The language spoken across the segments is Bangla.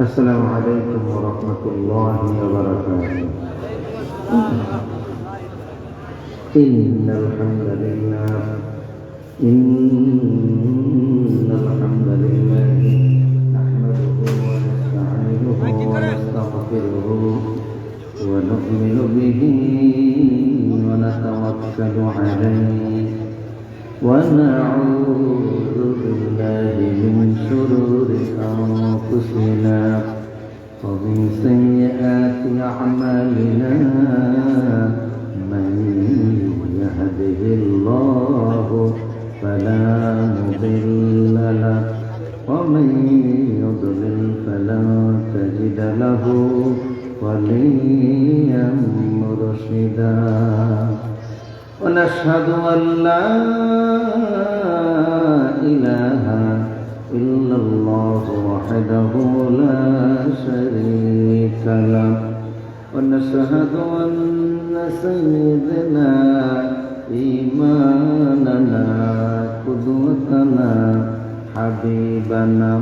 السلام عليكم ورحمة الله وبركاته. إن الحمد لله نحمده ونستعينه ونستغفره ونؤمن به ونتوكل عليه ونعوذ بالله من شرور أنفسنا ومن سيئات أعمالنا من يهده الله فلا مضل له ومن يضلل فلا تجد له وليا مرشدا ونشهد أن لا إله إلا الله وحده لا شريك له ونشهد أن سيدنا إمامنا قدوتنا حبيبنا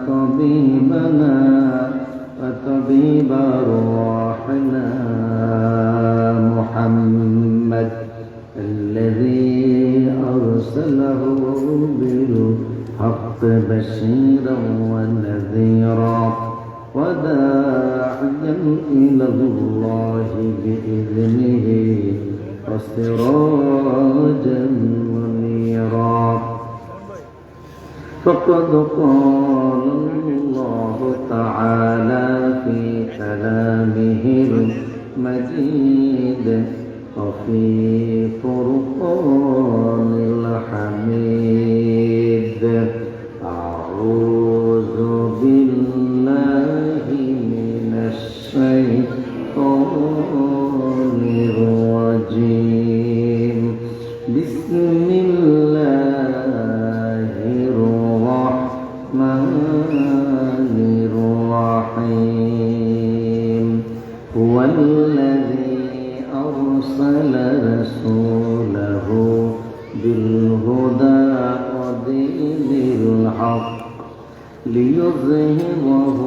طبيبنا وطبيب أرواحنا محمد الذي أرسله بالحق بشيرا ونذيرا وداعيا إلى الله بإذنه وسراجا منيرا فقد قال الله تعالى في كلامه المجيد وفي فرقان الحميد أعوذ بالله من الشيطان الرجيم بسم الله الرحمن الرحيم هو الذي أرسل رسوله بالهدى ودين الحق ليظهره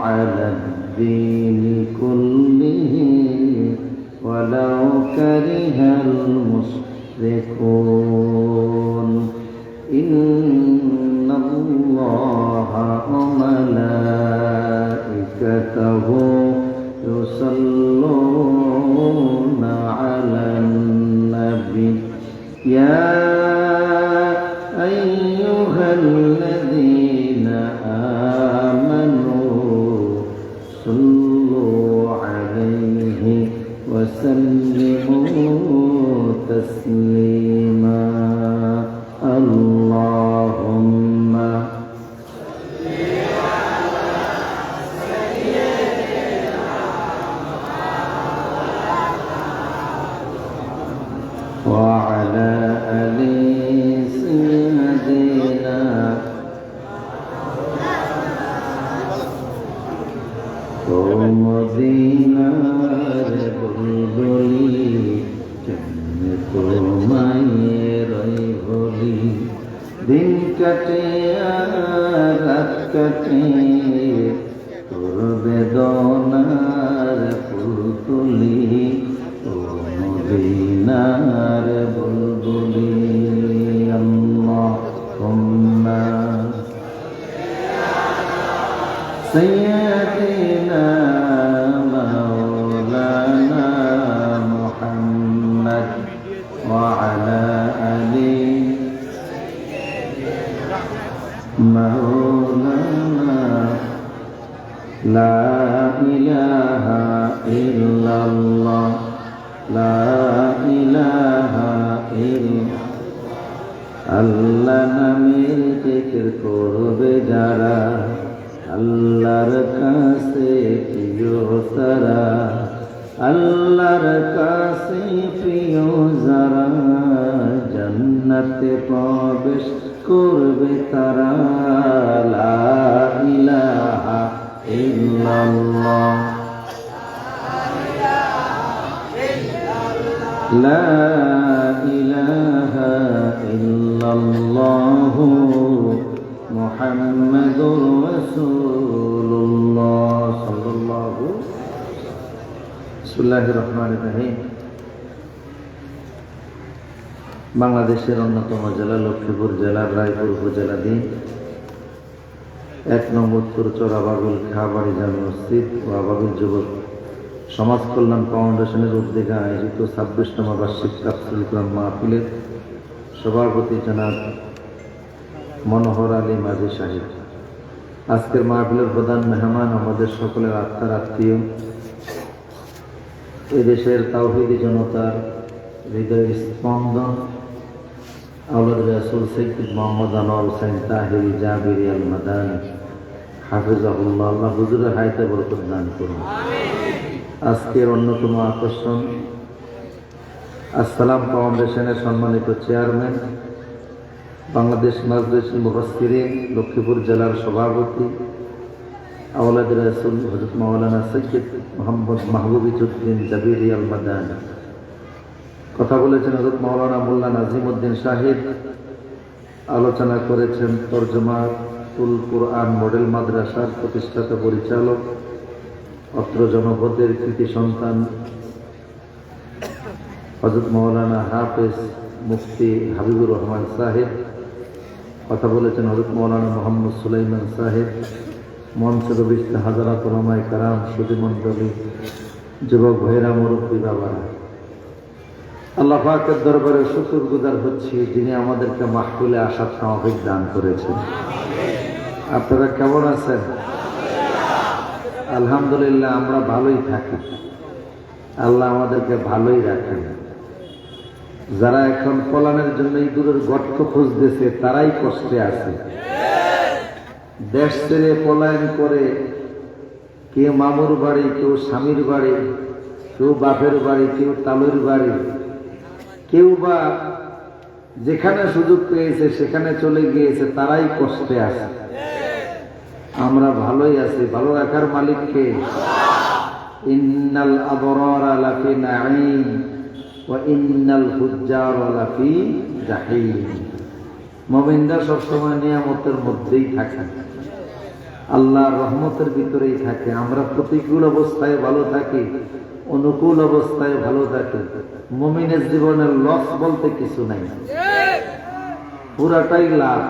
على الدين كله ولو كره المشركون إن الله وملائكته يصلون على النبي يا أيها الذين آمنوا صلوا عليه وسلموا تسليما اللهم وعلى آل سيدنا مدينة بلبلي جنة ماير بلي दिन कटे रात कटे তোর বেদনার ফুল তুলি ও মদিনার বুলবুলি আল্লাহুম্মা সাইয়্যিদিনা মাওলানা মুহাম্মদ ওয়া আলা আলি مولانا لا إله إلا الله لا إله إلا আল্লাহ নামের জিকির করবে যারা আল্লাহর কাছে প্রিয় তারা আল্লাহর কাছে প্রিয় যারা জান্নাতে প্রবেশ করবে তারা লা ইলাহা ইল্লাল্লাহ লা ইলাহা ইল্লাল্লাহু মুহাম্মাদুর রাসূলুল্লাহ সাল্লাল্লাহু বিসমিল্লাহির রহমানির রহিম। বাংলাদেশের অন্যতম জেলা লক্ষ্মীপুর জেলার রায়পুর উপজেলাধীন 1 নং উত্তর চোরাবাগুল খাবাড়ি জামে মসজিদ ও আবাবিল যুবক সমাজ কল্যাণ ফাউন্ডেশনের উদ্যোগে আয়োজিত 26তম বার্ষিক তাফসীরুল কোরআন মাহফিলের সভাপতি জনাব মনোহর আলী মাঝি সাহেব। আজকের মাহফিলের প্রধান মেহমান আমাদের সকলের আত্মার আত্মীয়, এদেশের তাওহীদি জনতার হৃদয় স্পন্দন আওলাদ রাসূল সৈয়দ মোহাম্মদ আনোয়ার হোসেন তাহেরি জাবিরি আল মাদানী হাফিজাহুল্লাহ। আল্লাহ হুজুরের হায়াতে বরকত দান করুন। আজকের অন্যতম আকর্ষণ আসসালাম ফাউন্ডেশনের সম্মানিত চেয়ারম্যান, বাংলাদেশ মাজলিসুল মুফাসসিরিন লক্ষ্মীপুর জেলার সভাপতি আওলাদ রাসূল হযরত মাওলানা সৈয়দ মোহাম্মদ মাহবুবুদ্দিন জাবিরি আল মাদানী। কথা বলেছেন হযরত মাওলানা মোল্লা নাজিমউদ্দিন সাহেব। আলোচনা করেছেন তরজমাতুল কুরআন মডেল মাদ্রাসার প্রতিষ্ঠাতা পরিচালক, অত্র জনপদের কৃতি সন্তান হযরত মাওলানা হাফেজ মুফতি হাবিবুর রহমান সাহেব। কথা বলেছেন হযরত মাওলানা মোহাম্মদ সুলাইমান সাহেব। মঞ্চে উপস্থিত হাজারাত উলামায়ে কেরাম, সুধীমণ্ডলী, যুবক ভাইয়েরা, মুরব্বী বাবারা, আল্লাহ পাকের দরবারে শুকরগুজার হচ্ছি যিনি আমাদেরকে মাহফিলে আসার তৌফিক দান করেছেন। আপনারা কেমন আছেন? আলহামদুলিল্লাহ, আমরা ভালোই থাকি। আল্লাহ আমাদেরকে ভালোই রাখেন। যারা এখন পলানের জন্য ইঁদুরের গর্ত খুঁজতেছে তারাই কষ্টে আছে। দেশ ছেড়ে পলায়ন করে কেউ মামুর বাড়ি, কেউ স্বামীর বাড়ি, কেউ বাপের বাড়ি, কেউ তালুর বাড়ি, কেউ বা যেখানে সুযোগ পেয়েছে সেখানে চলে গিয়েছে, তারাই কষ্টে আছে। আমরা ভালোই আছি। ভালো রাখার মালিককে। ইন্নাল আবরারা লাফি নাঈম ওয়া ইন্নাল ফুজ্জারা লাফি জাহিম। মুমিনরা সবসময় নিয়ামতের মধ্যেই থাকে, আল্লাহর রহমতের ভিতরেই থাকে। আমরা প্রতিকূল অবস্থায় ভালো থাকি, অনুকূল অবস্থায় ভালো থাকি। মুমিনের জীবনের লস বলতে কিছু নাই, পুরাটাই লাভ।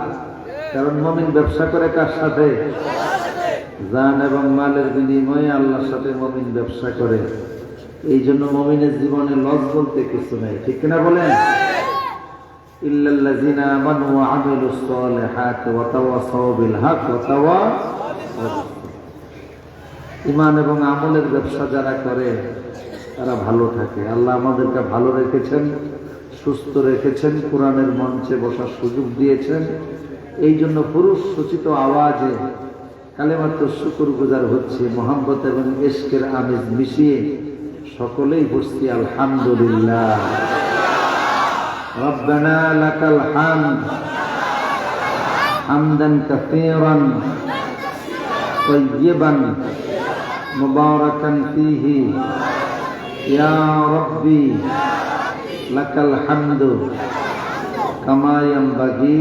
কারণ মুমিন ব্যবসা করে কার সাথে? জান এবং মালের বিনিময়ে আল্লাহর সাথে মুমিন ব্যবসা করে। এই জন্য মুমিনের জীবনে লস বলতে কিছু নাই, ঠিক কিনা বলেন? ইল্লাল্লাযিনা আমানু ওয়া আমিলুস সালিহাতি ওয়া তাওয়াসাউ বিল হক ওয়া তাওয়াসাউ। ঈমান এবং আমলের ব্যবসা যারা করে তারা ভালো থাকে। আল্লাহ আমাদেরকে ভালো রেখেছেন, সুস্থ রেখেছেন, কোরআনের মঞ্চে বসার সুযোগ দিয়েছেন। এই জন্য পুরুষ সূচিত আওয়াজে কালেমাত্র শুকরগুজার হচ্ছে, মোহাম্মত এবং ইশকের আমেজ মিশিয়ে সকলেই বসছি আলহামদুলিল্লাহ। রব্বানা লাকাল হামদ হামদান কাসীরান তাইয়্যিবান মুবারাকান ফীহি ইয়া রাব্বি লাকাল হামদু কামা ইয়ানবাগি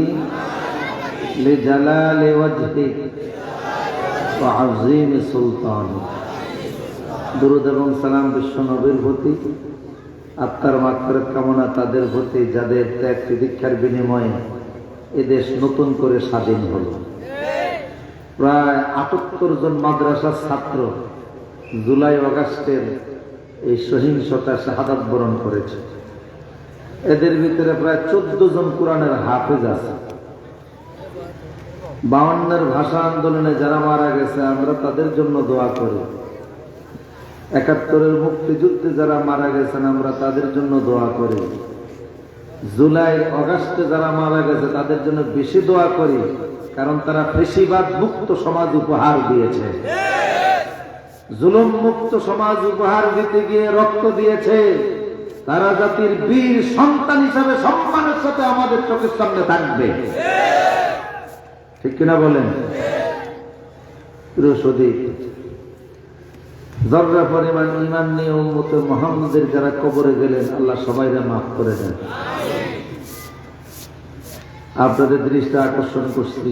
লিজালালি ওয়াজহিক ওয়া আযীমি সুলতানিক। দুরূদ এবং সালাম বিশ্ব নবীর প্রতি, আত্মার মাগফিরাত কামনা তাদের প্রতি যাদের ত্যাগ তিতিক্ষার বিনিময়ে এদেশ নতুন করে স্বাধীন হলো। প্রায় ৭৮ জন মাদ্রাসার ছাত্র জুলাই আগস্টের এই সহিংসতা শাহাদাত বরণ করেছে। এদের ভিতরে প্রায় 14 জন কোরআনের হাফেজ আছে। 52 ভাষা আন্দোলনে যারা মারা গেছে আমরা তাদের জন্য দোয়া করি। ৭১ মুক্তিযুদ্ধে যারা মারা গেছেন আমরা তাদের জন্য দোয়া করি। জুলাই আগস্টে যারা মারা গেছে তাদের জন্য বেশি দোয়া করি, কারণ তারা ফ্যাসিবাদ মুক্ত সমাজ উপহার দিয়েছে, জুলুম মুক্ত সমাজ উপহার দিতে গিয়ে রক্ত দিয়েছে। তারা জাতির বীর সন্তান হিসাবে সম্মানের সাথে আমাদের চোখের সামনে থাকবে, ঠিক কিনা বলেন? জর্রা পরিমাণ ঈমান নিয়ে উম্মতে মুহাম্মাদের যারা কবরে গেলেন আল্লাহ সবাইকে মাফ করে দেন। আপনাদের দৃষ্টি আকর্ষণ করছি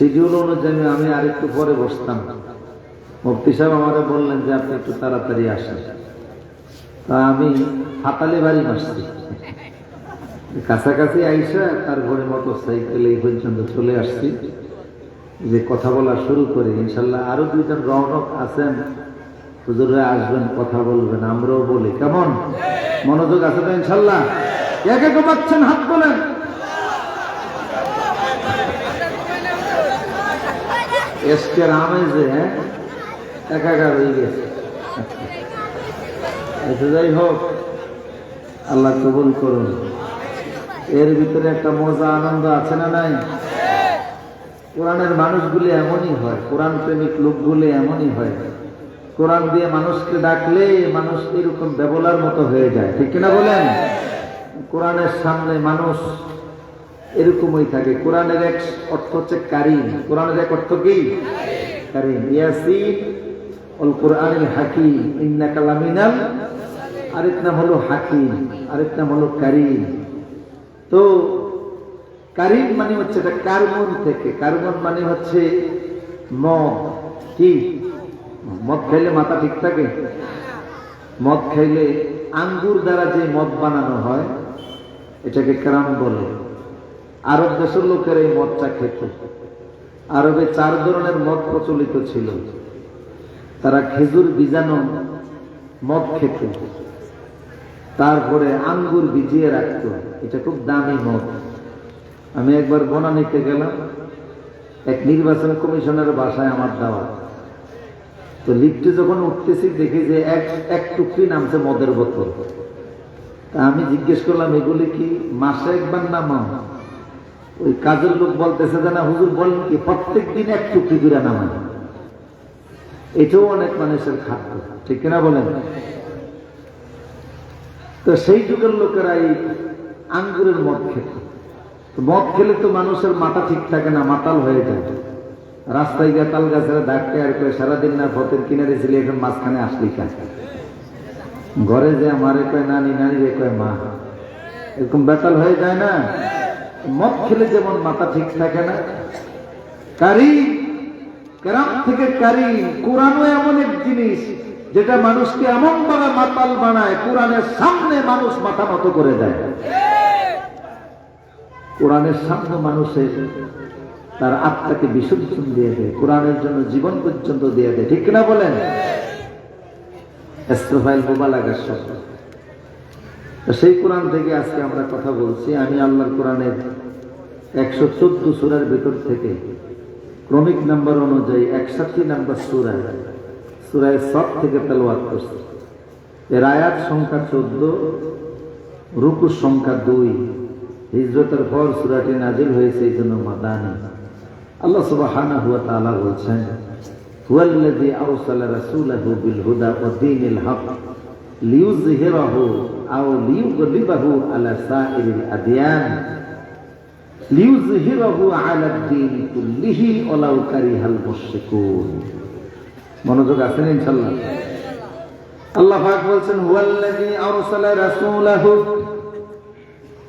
শিডিউল অনুযায়ী আমি আরেকটু পরে বসতাম। মুফতি সাহেব আমাকে বললেন যে আপনি একটু তাড়াতাড়ি আসেন। তা আমি হাতালে বাড়ি মারছি, কাছাকাছি আইসা তারপরে মোটরসাইকেল এই পর্যন্ত চলে আসছি যে কথা বলা শুরু করি। ইনশাল্লাহ আরো দুইজন রৌনক আছেন, হুজুররা আসবেন, কথা বলবেন, আমরাও বলি। কেমন মনোযোগ আছে তো ইনশাল্লাহ? একে পাচ্ছেন হাত বলেন। এসকে রামে যে একাকার হয়ে গেছে। যাই হোক, আল্লাহ কবুল করুন। এর ভিতরে একটা মজা আনন্দ আছে না নাই? কোরআনের মানুষগুলি এমনই হয়, কোরআন প্রেমিক লোকগুলি এমনই হয়। কোরআন দিয়ে মানুষকে ডাকলে মানুষ এরকম বেবলার মতো হয়ে যায়, ঠিক কিনা বলেন? কোরআনের সামনে মানুষ এরকমই থাকে। কোরআনের এক অর্থ হচ্ছে কারীম। কোরআনের এক অর্থ কি? কারীম। ইয়াসিন ওয়াল কুরআনিল হাকীম ইন্নাকা লামিনাল, আরেক নাম হলো হাকীম, আরেক নাম হলো কারীম। তো কারীম মানে হচ্ছে এটা কার্বন থেকে। কার্বন মানে হচ্ছে মদ। কি মদ খাইলে মাথা ঠিক থাকে? মদ খাইলে আঙ্গুর দ্বারা যে মদ বানানো হয় এটাকে কারাম বলে। আরব দেশের লোকের এই মদটা খেত। আরবে 4 ধরনের মদ প্রচলিত ছিল। তারা খেজুর বীজানো মদ খেত, তারপরে আঙ্গুর ভিজিয়ে রাখত। এটা খুব দামি মদ। আমি একবার বনানীতে গেলাম, এক নির্বাচন কমিশনের বাসায় আমার দাওয়াত। তো লিফটে যখন উঠতেছি দেখি যে এক টুকরি নামছে মদের বোতল। তা আমি জিজ্ঞেস করলাম এগুলি কি মাসে একবার নামাও? ওই কাজের লোক বলতেছে যে না হুজুর বলেন কি প্রত্যেক দিন এক টুকরি করে নামায়। এটাও অনেক মানুষের খাদ্য, ঠিক কিনা বলেন? তো সেই যুগের লোকেরা এই আঙ্গুরের মদ খেত। মদ খেলে তো মানুষের মাথা ঠিক থাকে না, মাতাল হয়ে যায়। রাস্তায় গিয়ে তাল গাছের ডাকতে আর করে সারাদিন না পথের কিনারে ছিল, এখন মাঝখানে আসলি কাজ। ঘরে যে আমারে কয় নানি, নানি রে কয় মা, এরকম বেতাল হয়ে যায় না? মদ খেলে যেমন মাথা ঠিক থাকে না। কারীম, কেরাম থেকে কারীম। কোরআনও এমন এক জিনিস যেটা মানুষকে এমন ভাবে মাতাল বানায়, কোরআনের সামনে মানুষ মাথা নত করে দেয়। কোরআনের সামনে মানুষের তার আত্মাকে বিসর্জন দিয়ে দেয়, কোরআনের জন্য জীবন পর্যন্ত দিয়ে দেয়, ঠিক না বলেন? এস্ত্রোফাইল মোবালাগার শব্দ। সেই কোরআন থেকে আজকে আমরা কথা বলছি। আমি আল্লাহর কোরআনের 114 সূরার ভিতর থেকে ক্রমিক নাম্বার অনুযায়ী 61 নাম্বার সূরা, সূরা সফ থেকে তেলাওয়াত করছি। এর আয়াত সংখ্যা 14, রুকু সংখ্যা 2। হিজরতের পর সূরাটি নাজিল হয়েছে, এই জন্য মাদানী। আল্লাহ সুবহানাহু ওয়া তাআলা বলছেন, হুয়াল্লাযী আরসালা রাসূলাহু বিল হুদা ওয়া দীনিল হক লিইয়ুযহিরাহু আও লিইয়ুগলিবাহু আলা সাইরিল আদিয়ান লিইয়ুযহিরাহু আলা দ্বীনি কুল্লিহি ওয়ালাউ কারিহাল মুশরিকুন। মনোযোগ আছেন ইনশাআল্লাহ? আল্লাহ পাক বলছেন, হুয়াল্লাযী আরসালা রাসূলাহু,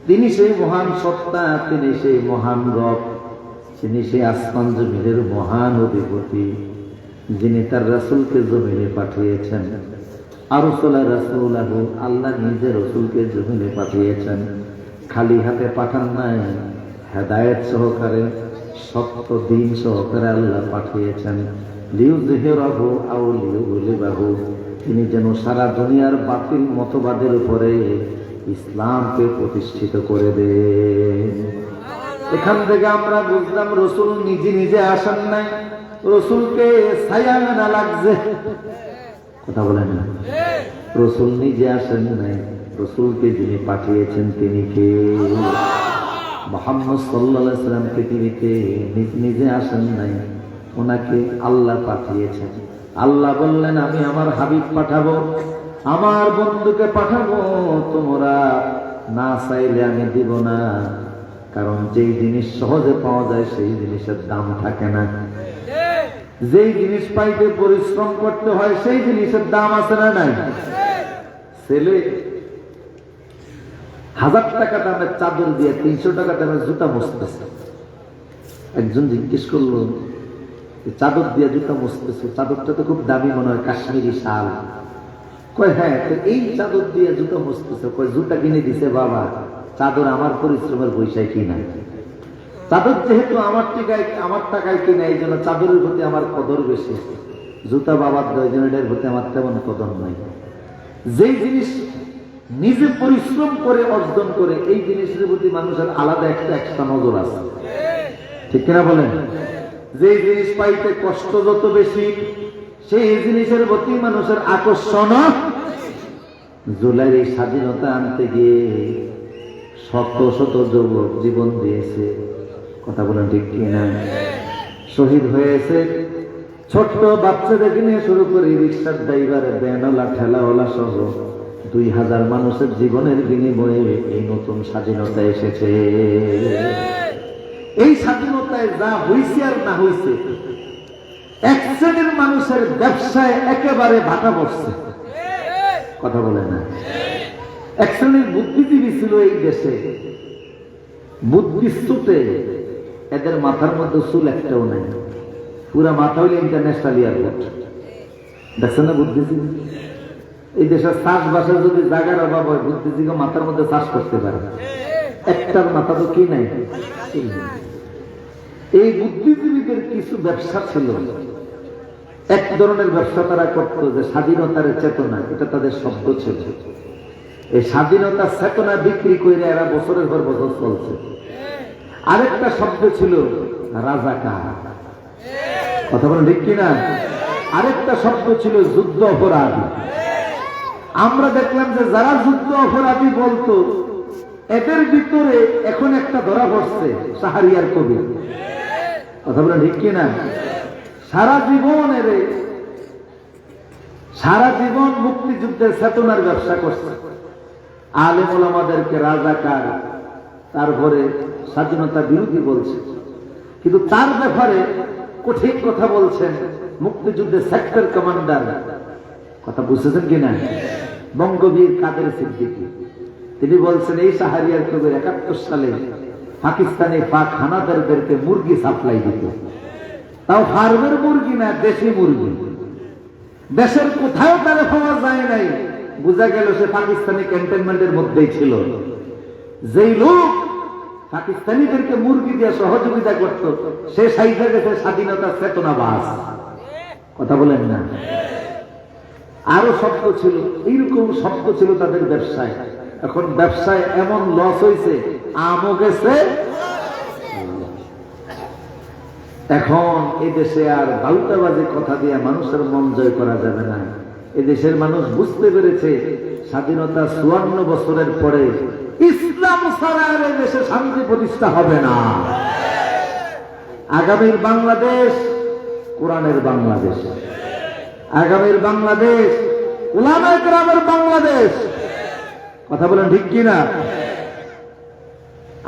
তিনি সেই মহান সত্তা, তিনি সেই মহান রব, তিনি সেই আসমান জমিনের মহান অধিপতি, যিনি তার রাসূলকে জমিনে পাঠিয়েছেন। আরসালা রাসূলাহু, আল্লাহ নিজে রাসূলকে জমিনে পাঠিয়েছেন। খালি হাতে পাঠান নাই, হেদায়েত সহকারে, সত্য দিন সহকারে আল্লাহ পাঠিয়েছেন। লিইয়ুযহিরাহু আও লিইয়ুগলিবাহু, তিনি যেন সারা দুনিয়ার বাতিল মতবাদের উপরে ইসলামকে প্রতিষ্ঠিত করে দেন। এখান থেকে আমরা বুঝলাম রাসূল নিজে নিজে আসেন নাই, রাসূলকে ছায়া না লাগছে। কথা বলেন না? রাসূল নিজে আসেন নাই, রাসূলকে যিনি পাঠিয়েছেন তিনি কে? মুহাম্মদ সাল্লাল্লাহু আলাইহি ওয়াসাল্লাম পৃথিবীতে নিজে আসেন নাই, ওনাকে আল্লাহ পাঠিয়েছেন। আল্লাহ বললেন, আমি আমার হাবিব পাঠাবো, আমার বন্ধুকে পাঠাবো, তোমরা না চাইলে আমি দিব না। কারণ যেই জিনিস সহজে পাওয়া যায় সেই জিনিসের দাম থাকে না। যেই জিনিস পাইতে পরিশ্রম করতে হয় সেই জিনিসের দাম আছে না নাই? ছেলে 1000 টাকা দামের চাদর দিয়ে 300 টাকা দামের জুতা মুছতেছে, একজন জিজ্ঞেস করলো, চাদর দিয়ে জুতা মুছতেছে, চাদরটা তো খুব দামি মনে হয়, কাশ্মীরি শাল। কয় হ্যাঁ, তো এই চাদর দিয়ে জুতা মুছতেছে? কয় জুতা কিনে দিছে বাবা, চাদর আমার পরিশ্রমের পয়সায় কিনা। চাদর যেহেতু আমার টাকায় কিনা, এই জন্য চাদরের প্রতি আমার কদর বেশি। জুতা বাবার দশজনের প্রতি আমার তেমন কদর নাই। যেই জিনিস নিজে পরিশ্রম করে অর্জন করে, এই জিনিসের প্রতি মানুষের আলাদা একটা নজর আছে, ঠিক কিনা বলেন? যে জিনিস পাইতে কষ্ট যত বেশি, সেই জিনিসের প্রতি মানুষের আকর্ষণ। জুলাইয়ের এই স্বাধীনতা আনতে গিয়ে শত শত যুবক জীবন দিয়েছে, কথা বলেন ঠিক কিনা? শহীদ হয়েছে। ছোট্ট বাচ্চাদের নিয়ে শুরু করে রিক্সার ড্রাইভার, ব্যানওয়ালা, ঠেলাওয়ালা সহ 2000 মানুষের জীবনের বিনিময়ে এই নতুন স্বাধীনতা এসেছে। এই স্বাধীনতায় যা হয়েছে আর না হয়েছে, এক শ্রেণীর মানুষের ব্যবসায় একেবারে ভাটা পড়ছে, কথা বলে না? এক শ্রেণীর বুদ্ধিজীবী ছিল এই দেশে, বুদ্ধিস্তুতে এদের মাথার মধ্যে চুল একটাও নাই, পুরা মাথা হইলে ইন্টারন্যাশনাল এয়ারপোর্ট। দেখছেন না বুদ্ধিজীবী? এই দেশের চাষবাসের যদি জায়গার অভাব হয়, বুদ্ধিজীবী মাথার মধ্যে চাষ করতে পারে, একটার মাথা তো কি নাই। এই বুদ্ধিজীবীদের কিছু ব্যবসা ছিল, এক ধরনের ব্যবসা তারা করত, যে স্বাধীনতার চেতনা, এটা তাদের শব্দ ছিল। এই স্বাধীনতার চেতনা বিক্রি করে এরা বছরের পর বছর চলছে। আরেকটা শব্দ ছিল রাজাকার, কথা বলেন ঠিক কিনা? আরেকটা শব্দ ছিল যুদ্ধ অপরাধী। আমরা দেখলাম যে যারা যুদ্ধ অপরাধী বলতো, এদের ভিতরে এখন একটা ধরা পড়ছে, শাহরিয়ার কবি, কথা বলেন ঠিক কিনা? সারা জীবন মুক্তিযুদ্ধের চেতনার ব্যবসা করছে, আলেম ওলামাদেরকে রাজাকার, তারপরে স্বাধীনতা বিরোধী বলছে, কিন্তু তার ব্যাপারে কঠিন কথা বলছেন মুক্তিযুদ্ধের সেক্টর কমান্ডার, কথা বুঝতেছেন কিনা? বঙ্গবীর কাদের সিদ্দিকী। তিনি বলছেন এই শাহরিয়ার কবির 71 সালে পাকিস্তানি পাক হানাদারদেরকে মুরগি সাপ্লাই দিত, তাও ফার্মের মুরগি না, দেশি মুরগি। দেশের কোথাও তারা পাওয়া যায় নাই, বোঝা গেল সে পাকিস্তানি ক্যান্টনমেন্টের মধ্যেই ছিল। যেই লোক পাকিস্তানিদেরকে মুরগি দিয়ে সহযোগিতা করত, সে সাইডে গেছে স্বাধীনতার চেতনাবাজ, কথা বলেন না? আরো শব্দ ছিল, এইরকম শব্দ ছিল তাদের ব্যবসায়। এখন ব্যবসায় এমন লস হয়েছে, আমও গেছে। এখন এদেশে আর বাউতাবাজি কথা দিয়ে মানুষের মন জয় করা যাবে না। এদেশের মানুষ বুঝতে পেরেছে স্বাধীনতা 54 বছরের পরে ইসলাম ছাড়া আর দেশে শান্তি প্রতিষ্ঠা হবে না। আগামীর বাংলাদেশ কোরআনের বাংলাদেশ, আগামীর বাংলাদেশ উলামায়ে কেরামের বাংলাদেশ, কথা বলেন ঠিক কিনা?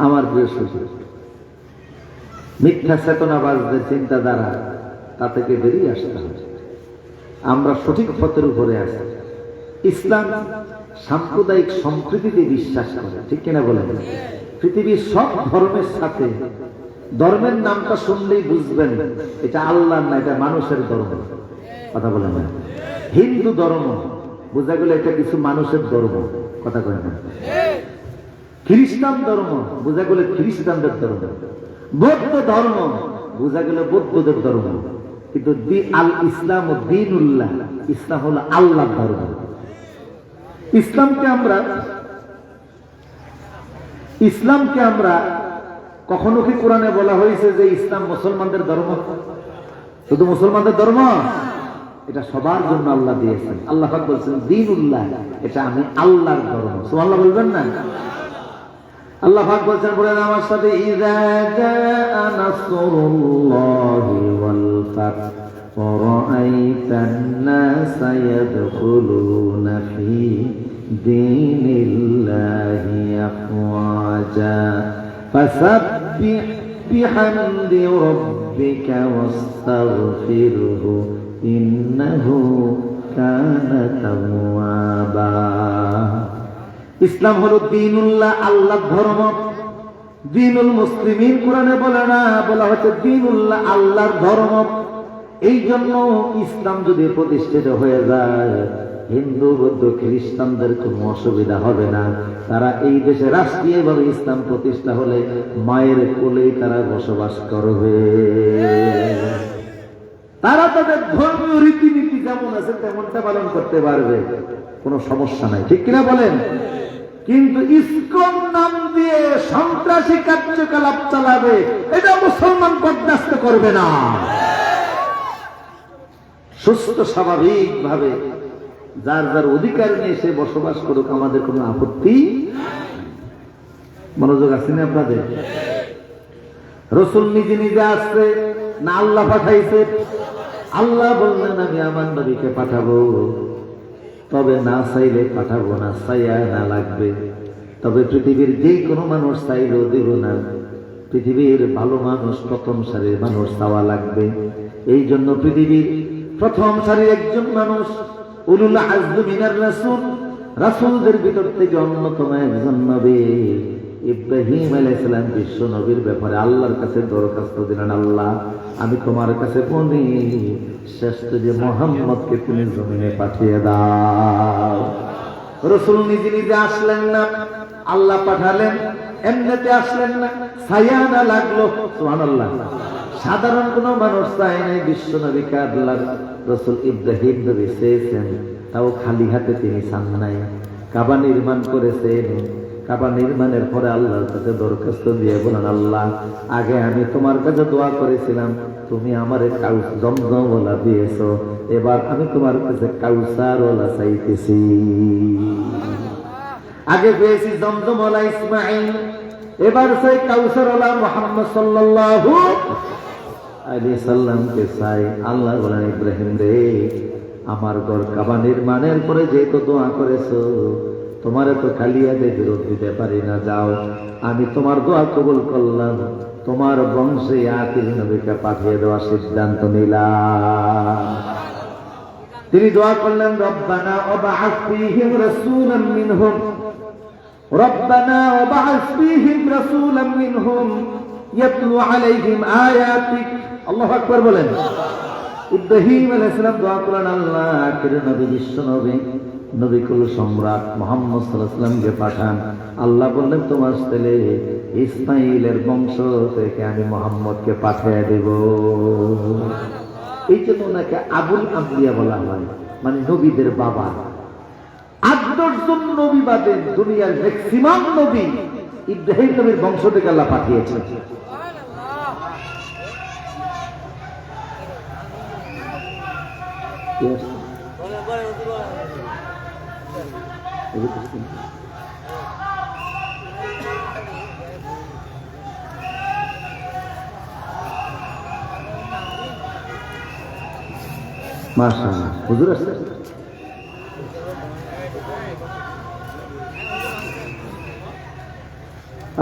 আমার প্রিয় সুশীল, মিথ্যা চেতনাবাজদের চিন্তাধারা, তা থেকে বেরিয়ে আসতে হবে। আমরা সঠিক পথের উপরে আছি। ইসলাম সাম্প্রদায়িক সম্প্রীতিতে বিশ্বাস করে, ঠিক কিনা বলেন? পৃথিবীর সব ধর্মের সাথে, ধর্মের নামটা শুনলেই বুঝবেন এটা আল্লাহর না, এটা মানুষের ধর্ম, কথা বলে না? হিন্দু ধর্ম বোঝা গেল এটা কিছু মানুষের ধর্ম, কথা বলে না? খ্রিস্টান ধর্ম বোঝা গেল খ্রিস্টানদের ধর্ম, বৌদ্ধ ধর্ম বোঝা গেল বৌদ্ধদের ধর্ম, কিন্তু আল ইসলাম ও দীনুল্লাহ, ইসলাম হলো আল্লাহর ধর্ম। ইসলামকে আমরা কখনো কি কোরআনে বলা হয়েছে যে ইসলাম মুসলমানদের ধর্ম, শুধু মুসলমানদের ধর্ম? এটা সবার জন্য আল্লাহ দিয়েছেন। আল্লাহ পাক বলছেন দীনুল্লাহ, এটা আমি আল্লাহর ধর্ম। সুবহানাল্লাহ বলবেন না? আল্লাহ পাক বলছেন, বলেন আমার সাথে, ইযা জাআ নাসরুল্লাহি ওয়াল ফাতহ ওয়ারাআইতান নাসা ইয়াদখুলুনা ফি দীনিল্লাহি আফওয়াজা ফাসাব্বিহ বিহামদি রাব্বিকা ওয়াস্তাগফিরহু ইন্নাহু কানা তাওয়াবা। ইসলাম হলো দীনুল্লাহ, আল্লাহর ধর্ম। দ্বীনুল মুসলিমিন কোরআনে বলে না, বলা হচ্ছে দ্বীনুল্লাহ, আল্লাহর ধর্ম। এই জন্য ইসলাম যদি প্রতিষ্ঠিত হয়ে যায়, হিন্দু বৌদ্ধ খ্রিস্টানদের কোনো অসুবিধা হবে না। তারা এই দেশে রাষ্ট্রীয়ভাবে ইসলাম প্রতিষ্ঠা হলে মায়ের কোলেই তারা বসবাস করবে। তারা তাদের ধর্মীয় রীতিনীতি যেমন আছে তেমনটা পালন করতে পারবে, কোনো সমস্যা নাই, ঠিক কিনা বলেন? কিন্তু ইসকন নাম দিয়ে সন্ত্রাসী কার্যকলাপ চালাবে, এটা মুসলমান বরদাস্ত করবে না। সুস্থ স্বাভাবিক ভাবে যার যার অধিকার নিয়ে সে বসবাস করুক, আমাদের কোনো আপত্তি। মনোযোগ আছে না আপনাদের? রাসূল নিজে নিজে আসছে না আল্লাহ পাঠাইছে? আল্লাহ বললেন আমি আমার নবীকে পাঠাবো, তবে না চাইলে পাঠাবো না, চাইয়া না লাগবে। তবে পৃথিবীর যে কোনো মানুষ চাইলেও দেব না, পৃথিবীর ভালো মানুষ, প্রথম সারির মানুষ চাওয়া লাগবে। এই জন্য পৃথিবীর প্রথম সারির একজন মানুষ উলুল আজম মিনার রাসূল, রাসূলদের ভিতর থেকে অন্যতম একজন নবী ইব্রাহিম আলাইহিস সালাম বিশ্ব নবীর ব্যাপারে আল্লাহর কাছে দরখাস্ত দিলেন, আল্লাহ আমি তোমার কাছে বলি শ্রেষ্ঠ যে মুহাম্মদকে তুমি জমিনে পাঠিয়ে দাও। রাসূল নিজে নিজে আসলেন না, আল্লাহ পাঠালেন। এমনিতে আসলেন না, ছায়া লাগলো। সুবহানাল্লাহ। সাধারণ কোন মানুষ চায় নাই, বিশ্ব নবীকে আল্লাহর রাসূল ইব্রাহিম নবী চেয়েছেন, তাও খালি হাতে তিনি চান নাই। কাবা নির্মাণ করেছেন, কাবা নির্মাণের পরে আল্লাহর কাছে দরখাস্ত দিয়ে বলেন, আল্লাহ আগে আমি তোমার কাছে দোয়া করেছিলাম, তুমি আমারে জমজম ওলা দিয়েছো, এবার আমি তোমার কাছে কাউসার ওলা চাইতেছি। আগে পেয়েছি জমজম ওলা ইসমাঈল, এবার চাই কাউসার ওলা মুহাম্মদ সাল্লাল্লাহু আলাইহি সাল্লামকে চাই। আল্লাহ বলেন, ইব্রাহিম রে, আমার ঘর কাবা নির্মাণের পরে যেহেতু দোয়া করেছো, তোমারে তো খালি হাতে ফেরত দিতে পারি না, যাও আমি তোমার দোয়া কবুল করলাম, তোমার বংশে আখির নবীকে পাঠিয়ে দেওয়ার সিদ্ধান্ত নিলাম। তিনি দোয়া করলেন, রব্বানা ওয়াবআস ফীহিম রাসূলাম মিনহুম, রব্বানা ওয়াবআস ফীহিম রাসূলাম মিনহুম ইয়াতলু আলাইহিম আয়াতিক। আল্লাহু আকবার বলেন। ইব্রাহিম আলাইহিস সালাম দোয়া করলেন, আল্লাহ আখির নবী বিশ্ব নবী নবীকুল সম্রাট মুহাম্মদ সাল্লাল্লাহু আলাইহি ওয়াসাল্লামকে পাঠান। আল্লাহ বললেন, তোমার ছেলে ইসমাঈলের বংশ থেকে আমি মুহাম্মদকে পাঠিয়ে দেব। এই জন্য ওনাকে আবুল আম্বিয়া বলা হয়, মানে নবীদের বাবা। ৮-১০ জন নবী বাদে দুনিয়ার ম্যাক্সিমাম নবী ইব্রাহিম নবীর বংশ থেকে আল্লাহ পাঠিয়েছেন। মাশাআল্লাহ, হুজুর আসছে।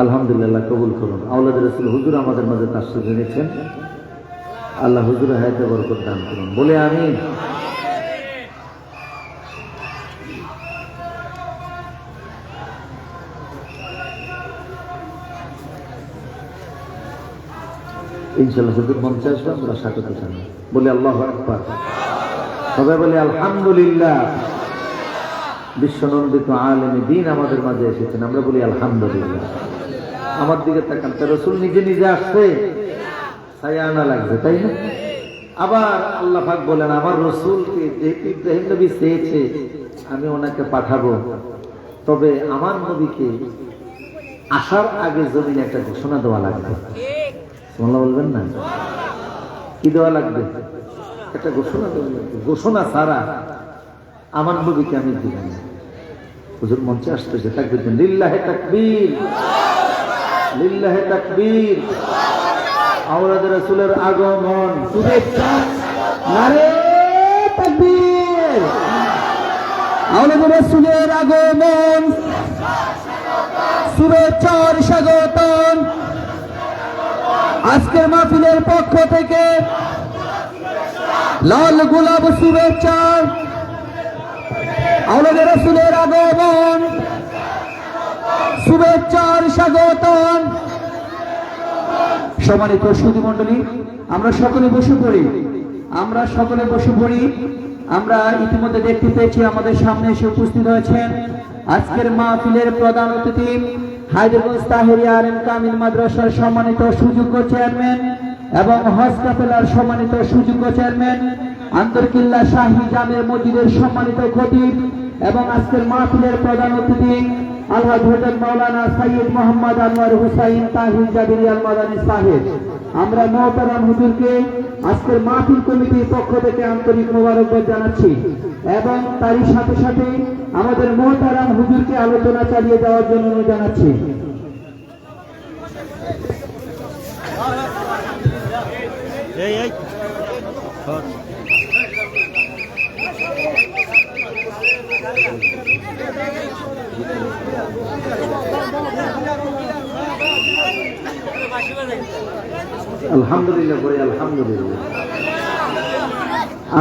আলহামদুলিল্লাহ, কবুল করুন। আওলাদ রাসূল হুজুর আমাদের মাঝে তাশরীফ এনেছেন, আল্লাহ হুজুরের হায়াতে বরকত দান করুন, বলে আমিন। ইনশাআল্লাহ হুজুর মঞ্চে আসবে, আমরা স্বাগত জানাই, বলে আল্লাহু আকবার। সবাই বলে আলহামদুলিল্লাহ। বিশ্বনন্দিত আলেমে দ্বীন আমাদের মাঝে এসেছেন, আমরা বলি আলহামদুলিল্লাহ। আমার দিকে তাকান, রাসূল নিজে নিজে আসছে, ছায়া আনা লাগবে, তাই না? আবার আল্লাহ পাক বলেন, আমার রাসূলকে যে ইব্রাহিম নবী চেয়েছে আমি ওনাকে পাঠাবো, তবে আমার নবীকে আসার আগে জমিনে একটা ঘোষণা দেওয়া লাগবে। সুবহানাল্লাহ বলবেন না? কি দেওয়া লাগবে? একটা ঘোষণা দেওয়া লাগবে। ঘোষণা ছাড়া আমার নবীকে আমি দিব না। হুজুর মঞ্চে আসতেছে, তাকবীর দেন, লিল্লাহি তাকবীর, লিল্লাহি তাকবীর। আওলাদ রাসূলের আগমন, শুভেচ্ছা, নারে তাকবীর। আওলাদ রাসূলের আগমন, শুভেচ্ছার স্বাগতম। আজকের মাহফিলের পক্ষ থেকে লাল গোলাপ শুভেচ্ছা। আওলাদ রাসূলের আগমন, শুভেচ্ছার স্বাগতম। সম্মানিত সুধী মণ্ডলী, আমরা সকলে বসে পড়ি। আমরা ইতিমধ্যে দেখতে পেয়েছি আমাদের সামনে এসে উপস্থিত হয়েছেন আজকের মাহফিলের প্রধান অতিথি হায়দ্রাবাদ তাহেরিয়া আলেম কামিল মাদ্রাসার সম্মানিত সুযোগ্য চেয়ারম্যান এবং হজ কাফেলার সম্মানিত সুযোগ্য চেয়ারম্যান, আন্দরকিল্লা শাহী জামে মসজিদের সম্মানিত খতিব এবং আজকের মাহফিলের প্রধান অতিথি আলহাজ হযরত মাওলানা সৈয়দ মোহাম্মদ আনোয়ার হুসাইন তাহির জাবিরি আল মাদানী সাহেব। আমরা মুহতারাম হুজুরকে আজকের মাহফিল কমিটির পক্ষ থেকে আন্তরিক মোবারকবাদ জানাচ্ছি এবং তারই সাথে সাথে আমাদের মুহতারাম হুজুরকে আলোচনা চালিয়ে দেওয়ার জন্য অনুরোধ জানাচ্ছি। আলহামদুলিল্লাহ বলি আলহামদুলিল্লাহ।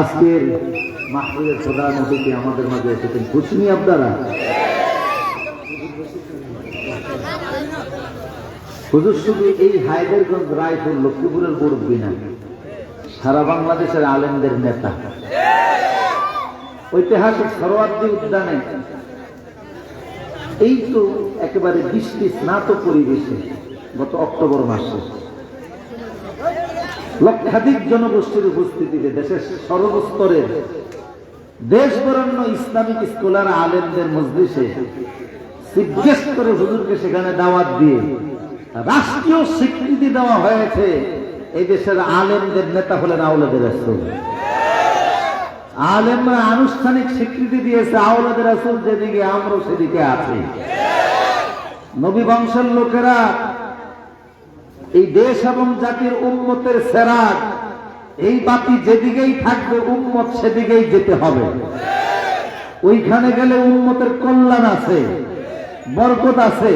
আজকের মাহফিলের প্রধান অতিথি আমাদের মাঝে এসেছেন, খুশি আপনারা? হুজুর শুধু এই হায়দারগঞ্জ, রায়পুর, লক্ষ্মীপুরের মুরব্বী না, সারা বাংলাদেশের আলেমদের নেতা। ঐতিহাসিক সরোয়ার্দী উদ্যানে এই তো একেবারে বৃষ্টি স্নাত পরিবেশে গত অক্টোবর মাসে লক্ষাধিক জনগোষ্ঠীর উপস্থিতিতে দেশের সর্বস্তরের দেশ বরেণ্য ইসলামিক স্কলার আলেমদের মজলিসে চিফ গেস্ট করে হুজুরকে সেখানে দাওয়াত দিয়ে রাষ্ট্রীয় স্বীকৃতি দেওয়া হয়েছে এই দেশের আলেমদের নেতা হলেন আওলাদের রাসূল। আলেমরা আনুষ্ঠানিক স্বীকৃতি দিয়েছে আওলাদের রাসূল যেদিকে আমরা সেদিকে আছি। নবী বংশের লোকেরা এই দেশ এবং জাতির উম্মতের সেরাজ, এই বাতি যেদিকেই থাকবে উম্মত সেদিকেই যেতে হবে। ওইখানে গেলে উম্মতের কল্যাণ আছে, বরকত আছে।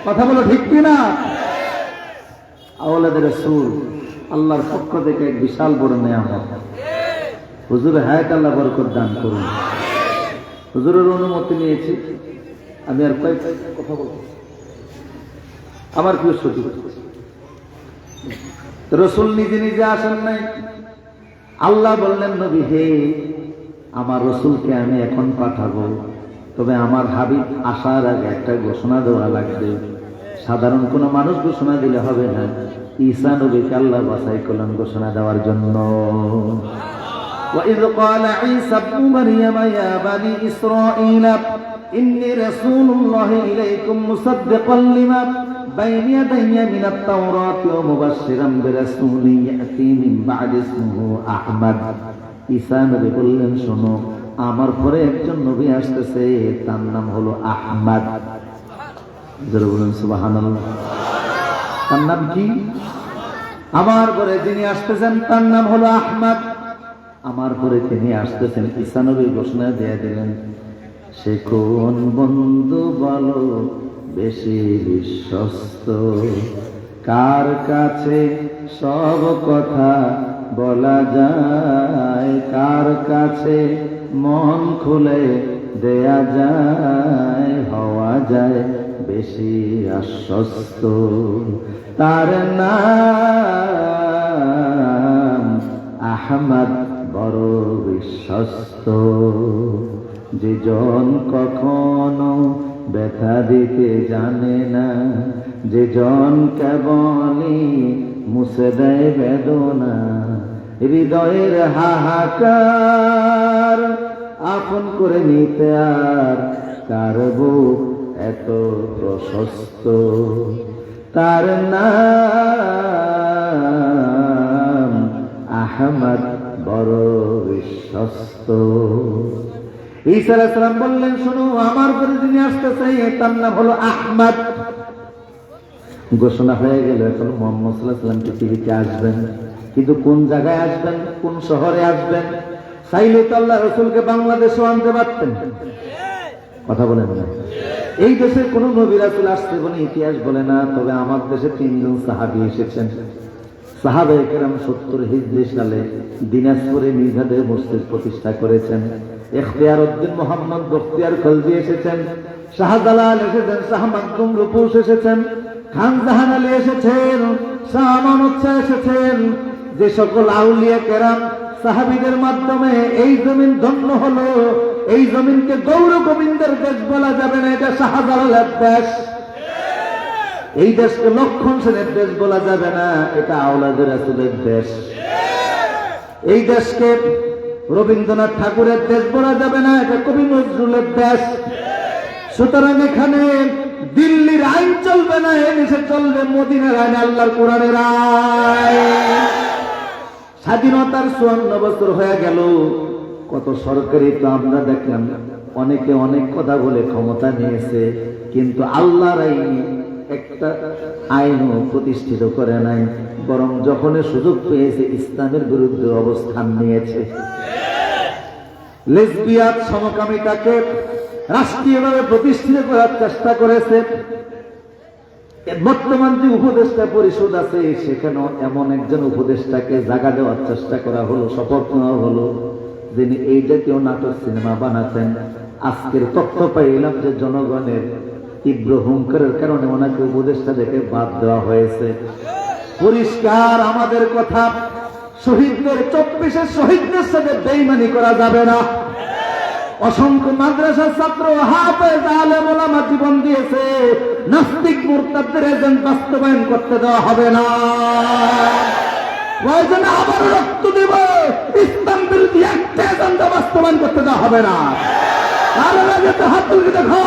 কথা বলো ঠিক কিনা? আওলাদের রাসূল আল্লাহর পক্ষ থেকে এক বিশাল বড় নেয়ামত। হুজুর হায়াত আল্লাহ বরকত দান করুন। হুজুরের অনুমতি নিয়েছি, আমি আর কয়েক কথা বলবো। আমার প্রিয় সচিব, রসুল নিজে নিজে আসেন নাই, আল্লাহ বললেন নবী হে আমার রসুলকে আমি এখন পাঠাবো, তবে আমার হাবিব আসার আগে একটা ঘোষণা দেওয়া লাগবে। সাধারণ কোন মানুষ ঘোষণা দিলে হবে না, ঈসা নবীকে আল্লাহ বাছাই করলেন ঘোষণা দেওয়ার জন্য। وَإِذْ قَالَ عِيسَى ابْنُ مَرْيَمَ يَا بَنِي إِسْرَائِيلَ إِنِّي رَسُولُ اللَّهِ إِلَيْكُمْ مُصَدِّقًا لِمَا بَيْنَ يَدَيَّ مِنَ التَّوْرَاةِ وَمُبَشِّرًا بِرَسُولٍ يَأْتِي مِن بَعْدِي اسْمُهُ أَحْمَدُ। ঈসা নবী বললেন, শোনো, আমার পরে একজন নবী আসতেছে, তার নাম হলো আহমদ। যারা বলেন সুবহানাল্লাহ। তার নাম কি? আমার পরে যিনি আসতেছেন তার নাম হলো আহমদ। আমার পরে তিনি আসতেছেন। ঈসা নবী ঘোষণা দিয়ে দিলেন, সে কোন বন্ধু বলো বেশি বিশ্বস্ত, কার কাছে সব কথা বলা যায়, কার কাছে মন খুলে দেয়া যায়, হওয়া যায় বেশি আশ্বস্ত। তার নাম আহমদ, বড় বিশ্বস্ত। যে জন কখনো ব্যথা দিতে জানে না, যে জন কেবলই মুছে দেয় বেদনা, হৃদয়ের হাহাকার আপন করে নিতে আর কার বুক এত প্রশস্ত। তার নাম আহমদ, বড় বিশ্বস্ত। ঈসা আলাইহিস সালাম বললেন, শোনো, আমার পরে যিনি আসতেছে তার নাম হলো আহমদ। ঘোষণা হয়ে গেল, এখন মুহাম্মদ সাল্লাল্লাহু আলাইহি ওয়াসাল্লাম পৃথিবীতে আসবেন, কিন্তু কোন জায়গায় আসবেন, কোন শহরে আসবেন? চাইলে তো আল্লাহ রসুলকে বাংলাদেশেও আনতে পারতেন। কথা বলেন না? এই দেশে কোন নবী রাসূল আসছে বলে ইতিহাস বলে না, তবে আমার দেশে 3 জন সাহাবী এসেছেন। সাহাবায়ে কেরাম 70 হিজরি সালে দিনাজপুরে নির্ঘাতের মসজিদ প্রতিষ্ঠা করেছেন। ইখতিয়ার উদ্দিন মোহাম্মদ বখতিয়ার খলজি এসেছেন, শাহজালাল এসেছেন, শাহ মাকদুম রূপস এসেছেন, খান জাহান আলী এসেছেন, শাহ আমানত শাহ এসেছেন, যে সকল আউলিয়া কেরাম সাহাবীদের মাধ্যমে এই জমিন ধন্য হলো। এই জমিনকে গৌর গোবিন্দের দেশ বলা যাবে না, এটা শাহজালালের দেশ। এই দেশকে লক্ষণ সেনের দেশ বলা যাবে না, এটা আওলাদের রাসূলের দেশ। এই দেশকে রবীন্দ্রনাথ ঠাকুরের দেশ বলা যাবে না, এটা কবি নজরুলের দেশ। সুতরাং এখানে দিল্লির আইন চলবে না, এ দেশে চলবে মদিনার আইন, আল্লাহর কোরআনের আইন। স্বাধীনতার 54 বছর হয়ে গেল, কত সরকারি তো আমরা দেখলাম অনেকে অনেক কথা বলে ক্ষমতা নিয়েছে, কিন্তু আল্লাহর আইন একটা আইনও প্রতিষ্ঠিত করে নাই, বরং যখন সুযোগ পেয়েছে ইসলামের বিরুদ্ধে অবস্থান নিয়েছে। লেসবিয়ান সমকামিতাকে রাষ্ট্রীয়ভাবে প্রতিষ্ঠিত করার চেষ্টা করেছে। বর্তমান যে উপদেষ্টা পরিষদ আছে সেখানেও এমন একজন উপদেষ্টাকে জায়গা দেওয়ার চেষ্টা করা হলো, শপথ নেওয়া হলো, যিনি এই জাতীয় নাটক সিনেমা বানাতেন। আজকের তথ্য পাইলাম যে জনগণের তীব্র হুঙ্কারের কারণে ওনাকে উপদেষ্টা থেকে বাদ দেওয়া হয়েছে। পরিষ্কার আমাদের কথা, শহীদদের 24 শহীদদের সাথে বেঈমানি করা যাবে না। অসংখ্য মাদ্রাসার ছাত্র হাফেজ আলেম ওলামা জীবন দিয়েছে, নাস্তিক মুরতাদদের এজেন্ট বাস্তবায়ন করতে দেওয়া হবে না। প্রয়োজনে আবার রক্ত দেব, ইসলাম বিরোধী একটা এজেন্ডা বাস্তবায়ন করতে দেওয়া হবে না। কারণ যেতে হাত তুলে দেখো,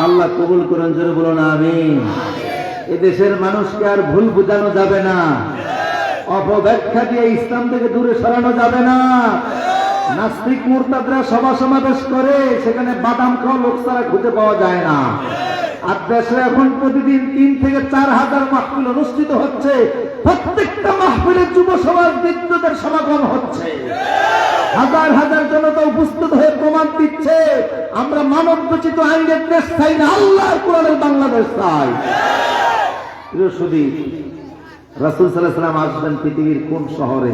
আল্লাহ কবুল করেন, জোরে বলুন আমিন। এদেশের মানুষকে আর ভুল বোঝানো যাবে না, অপব্যাখ্যা দিয়ে ইসলাম থেকে দূরে সরানো যাবে না। নাস্তিক মুরতাদরা সভা সমাবেশ করে, সেখানে বাদাম খাওয়া লোক ছাড়া খুঁজে পাওয়া যায় না। আর দেশে এখন প্রতিদিন 3 থেকে 4 হাজার মাহফিল অনুষ্ঠিত হচ্ছে, প্রত্যেকটা মাহফিলে যুব সমাজ বিদ্যুতের সমাগম হচ্ছে, হাজার হাজার জনতা উপস্থিত হয়ে প্রমাণ দিচ্ছে আমরা মানব রচিত আইনের দেশ চাই না, আল্লাহর কোরআনের বাংলাদেশ চাই। রাসূল সাল্লাল্লাহু আলাইহি ওয়াসাল্লাম আসবেন পৃথিবীর কোন শহরে,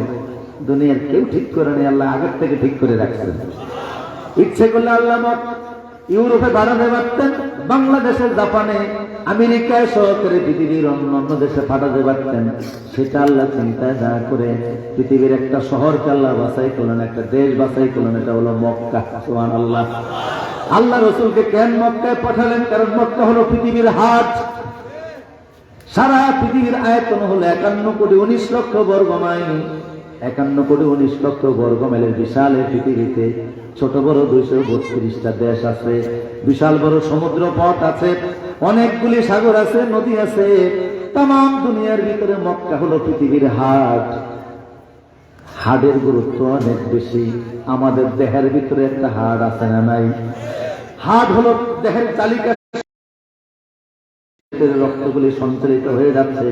দুনিয়ার কেউ ঠিক করে নেই, আল্লাহ আগের থেকে ঠিক করে রাখছেন। ইচ্ছে করলে আল্লাহ ইউরোপে বাড়াতে পারতেন, বাংলাদেশে, জাপানে, আমেরিকায় সহকারে পৃথিবীর অন্য দেশে পাঠাতে পারতেন। সেটা আল্লাহ চিন্তায় না করে পৃথিবীর একটা শহরকে আল্লাহ বাছাই করলেন, একটা দেশ বাছাই করলেন, এটা হলো মক্কা। সুবহানাল্লাহ। আল্লাহ রসুলকে কেন মক্কায় পাঠালেন? কারণ মক্কা হলো পৃথিবীর হাট। সারা পৃথিবীর আয়তন হলো 51 কোটি 19 লক্ষ বর্গ মাইল। 51 কোটি 19 লক্ষ বর্গ মাইলের বিশাল এই পৃথিবীতে ছোট বড় 232টা দেশ আছে, বিশাল বড় সমুদ্র পথ আছে, অনেকগুলি সাগর আছে, নদী আছে। তাম দুনিয়ার ভিতরে মক্কা হলো পৃথিবীর হাট। হাড়ের গুরুত্ব অনেক বেশি। আমাদের দেহের ভিতরে একটা হাড় আছে না নাই? হাড় হলো দেহের তালিকা, রক্তগুলি সঞ্চালিত হয়ে যাচ্ছে,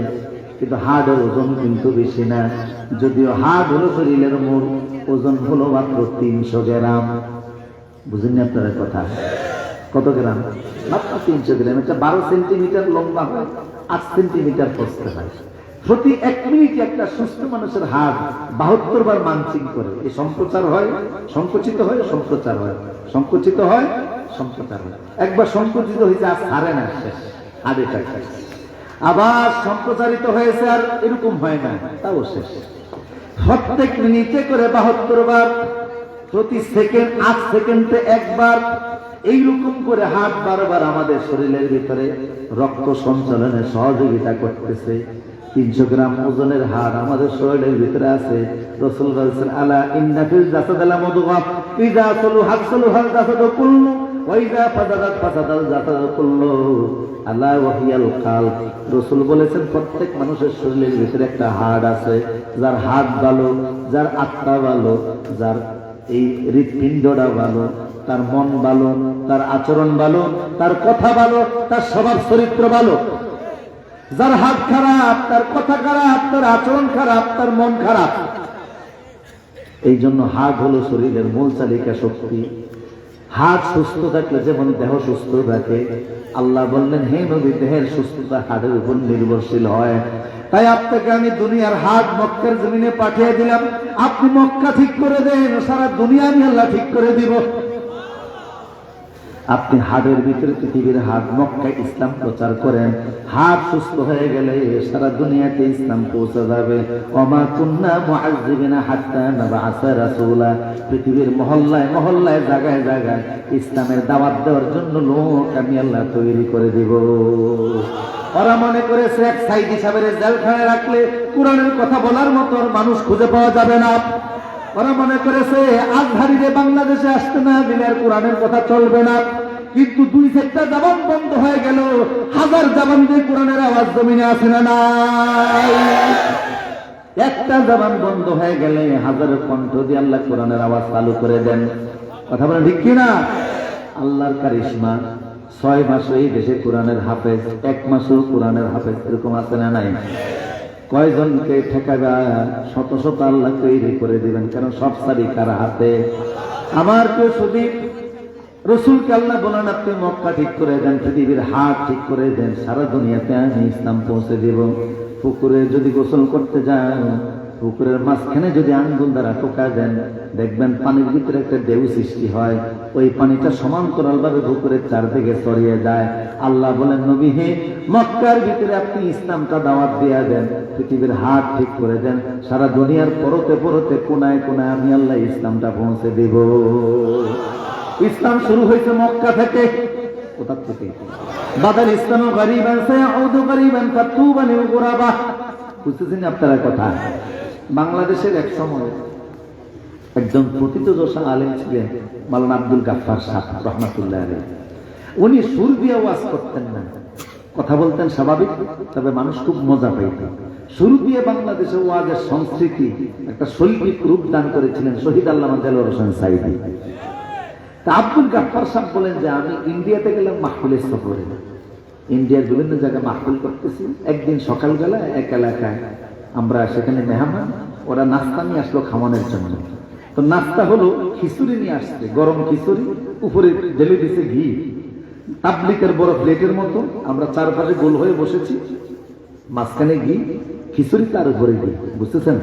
কিন্তু হাড়ের ওজন কিন্তু বেশি না। যদিও হাড় হলো শরীরের মূল, ওজন হলো মাত্র 300 গ্রাম। বুঝেননি আপনারা কথা? কত গ্রাম? মাত্র 300 গ্রাম। এটা 12 সেন্টিমিটার লম্বা হয়, 8 সেন্টিমিটার প্রস্থ হয়। প্রতি 1 মিনিটে একটা সুস্থ মানুষের হাড় 72 বার মানচিং করে। এই সম্প্রচার হয়, সংকুচিত হয়, সম্প্রচার হয়, সংকুচিত হয়, সম্প্রচার হয়। একবার সংকুচিত হয়েছে আর ছাড়ে না, শেষ। আবার সম্প্রচারিত হয়েছে আর এরকম হয় না, তাও শেষ। প্রত্যেক মিনিটে করে 72 বার, প্রতি সেকেন্ড 8 সেকেন্ডে একবার, এইরকম করে হাত বারবার আমাদের শরীরের ভিতরে রক্ত সঞ্চালনে সহযোগিতা করতেছে। 300 গ্রাম ওজনের হাড় আমাদের শরীরের ভিতরে আছে। রাসূল বলেছেন, আলা ইন্না ফিল জাসাদিল মুদগা ইযা সালুহাত সালুহাল জাসাদু কুল্লু ওয়া ইযা ফাসাদাত ফাসাদাল জাসাদু কুল্লু আলা ওয়া হিয়াল কালব। রাসূল বলেছেন, প্রত্যেক মানুষের শরীরের ভিতরে একটা হাড় আছে। যার হাড় ভালো, যার আত্মা ভালো, যার এই হৃৎপিণ্ডটা ভালো, তার মন ভালো, তার আচরণ ভালো, তার কথা ভালো, তার স্বভাব চরিত্র ভালো। যার হাত খারাপ, তার কথা খারাপ, তার আচরণ খারাপ, তার মন খারাপ। এই জন্য হাট হলো শরীরের মূল চালিকা শক্তি। হাট সুস্থ থাকলে যেমন দেহ সুস্থ থাকে, আল্লাহ বললেন হে নবী দেহের সুস্থতা হাটের উপর নির্ভরশীল হয়। তাই আপনাকে আমি দুনিয়ার হাট মক্কার জমিনে পাঠিয়ে দিলাম, আপনি মক্কা ঠিক করে দেন, সারা দুনিয়া আমি আল্লাহ ঠিক করে দিব। আপনি হাটের ভিতরে পৃথিবীর হাট মক্কায় ইসলাম প্রচার করেন, হাট সুস্থ হয়ে গেলে সারা দুনিয়াতে ইসলাম পৌঁছে যাবে। ওমা কুন্না মুআযযিবিনা হাত্তা নাবআসা রাসূলা, পৃথিবীর মহল্লায় মহল্লায় জায়গায় জায়গায় ইসলামের দাওয়াত দেওয়ার জন্য লোক আমি আল্লাহ তৈরি করে দিব। ওরা মনে করেছে এক সাইদ হিসাবে জেলখানায় রাখলে কোরআনের কথা বলার মতো মানুষ খুঁজে পাওয়া যাবে না। ওরা মনে করেছে আজহারিরে বাংলাদেশে আসতে না দিলে আর কোরআনের কথা চলবে না। কিন্তু দুই চারটা জবান বন্ধ হয়ে গেল, হাজার জবান দিয়ে কোরআনের আওয়াজ জমিনে আসে না নাই। একটা জবান বন্ধ হয়ে গেলে হাজার কণ্ঠ দিয়ে আল্লাহ কোরআনের আওয়াজ চালু করে দেন। কথা বলেন ঠিক কিনা? আল্লাহর কারিশমা। 6 মাস এই দেশে কোরআনের হাফেজ, 1 মাসও কোরআনের হাফেজ, এরকম আছে না নাই? কয়জনকে ঠেকাবা? শত শত আল্লাহ তৈরি করে দিবেন, কারণ সব সারি কার হাতে। আমার কেউ শুধু রসুলকে আল্লাহ বলেন আপনি মক্কা ঠিক করে দেন, পৃথিবীর হাট ঠিক করে দেন, সারা দুনিয়াতে আমি ইসলাম পৌঁছে দিব। পুকুরে যদি গোসল করতে যান, পুকুরের মাঝখানে যদি আঙ্গুল দ্বারা টোকা দেন, দেখবেন পানির ভিতরে একটা ঢেউ সৃষ্টি হয়, ওই পানিটা সমান্তরাল ভাবে পুকুরের চারদিকে ছড়িয়ে যায়। আল্লাহ বলেন নবী হে, মক্কার ভিতরে আপনি ইসলামটা দাওয়াত দিয়ে দেন, পৃথিবীর হাট ঠিক করে দেন, সারা দুনিয়ার পরতে পরতে কোনায় কোনায় আমি আল্লাহ ইসলামটা পৌঁছে দেব। ইসলাম শুরু হয়েছে মক্কা থেকে। কোথা থেকে? বাদাল ইসলাম গরিবান সায়াউদু গরিবান ফাতুবা লিল গুরাবা। বুঝতেছেন আপনারা কথা? বাংলাদেশের এক সময় একজন প্রথিতযশা আলেম ছিলেন মাওলানা আব্দুল গাফফার সাহেব রহমাতুল্লাহ আলাইহি। উনি সুর দিয়ে ওয়াজ করতেন না, কথা বলতেন স্বাভাবিক, তবে মানুষ খুব মজা পাইত। শুরু দিয়ে বাংলাদেশে ওয়াজের সংস্কৃতি একটা শৈল্পিক রূপ দান করেছিলেন শহীদ আল্লামা দেলোয়ার হোসেন সাঈদী। তা আব্দুল গাফফার সাহেব বলেন যে আমি ইন্ডিয়াতে গেলাম মাহফিলের সফরে, ইন্ডিয়ার বিভিন্ন জায়গায় মাহফিল করতেছি। একদিন সকালবেলা এক এলাকায় আমরা সেখানে মেহমান, ওরা নাস্তা নিয়ে আসলো খাওয়ানোর জন্য। তো নাস্তা হলো খিচুড়ি নিয়ে আসছে, গরম খিচুড়ি, উপরে ঢেলে দিছে ঘি, তাবলিকের বড় প্লেটের মতো। আমরা চারপাশে গোল হয়ে বসেছি, মাঝখানে ঘি, খিচুড়ি তার উপরে ঘি, বুঝতেছেন?